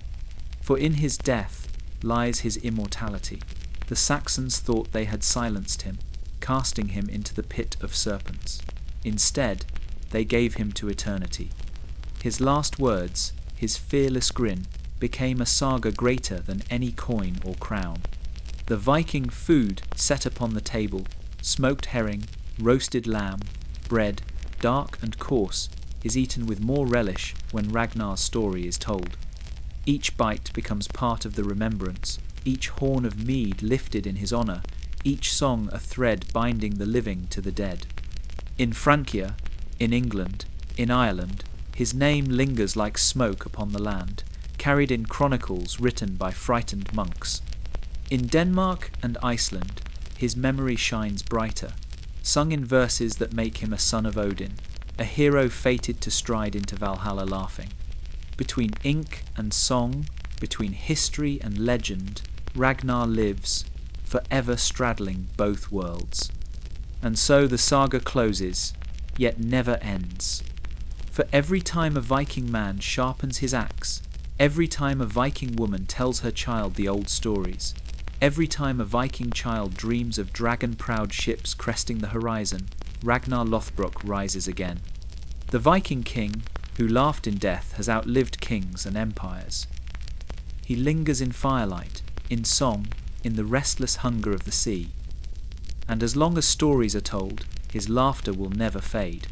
For in his death lies his immortality. The Saxons thought they had silenced him, casting him into the pit of serpents. Instead, they gave him to eternity. His last words, his fearless grin, became a saga greater than any coin or crown. The Viking food set upon the table, smoked herring, roasted lamb, bread, dark and coarse, is eaten with more relish when Ragnar's story is told. Each bite becomes part of the remembrance, each horn of mead lifted in his honour, each song a thread binding the living to the dead. In Francia, in England, in Ireland, his name lingers like smoke upon the land, carried in chronicles written by frightened monks. In Denmark and Iceland, his memory shines brighter, sung in verses that make him a son of Odin, a hero fated to stride into Valhalla laughing. Between ink and song, between history and legend, Ragnar lives, forever straddling both worlds. And so the saga closes, yet never ends. For every time a Viking man sharpens his axe, every time a Viking woman tells her child the old stories, every time a Viking child dreams of dragon-proud ships cresting the horizon, Ragnar Lothbrok rises again. The Viking king, who laughed in death, has outlived kings and empires. He lingers in firelight, in song, in the restless hunger of the sea. And as long as stories are told, his laughter will never fade.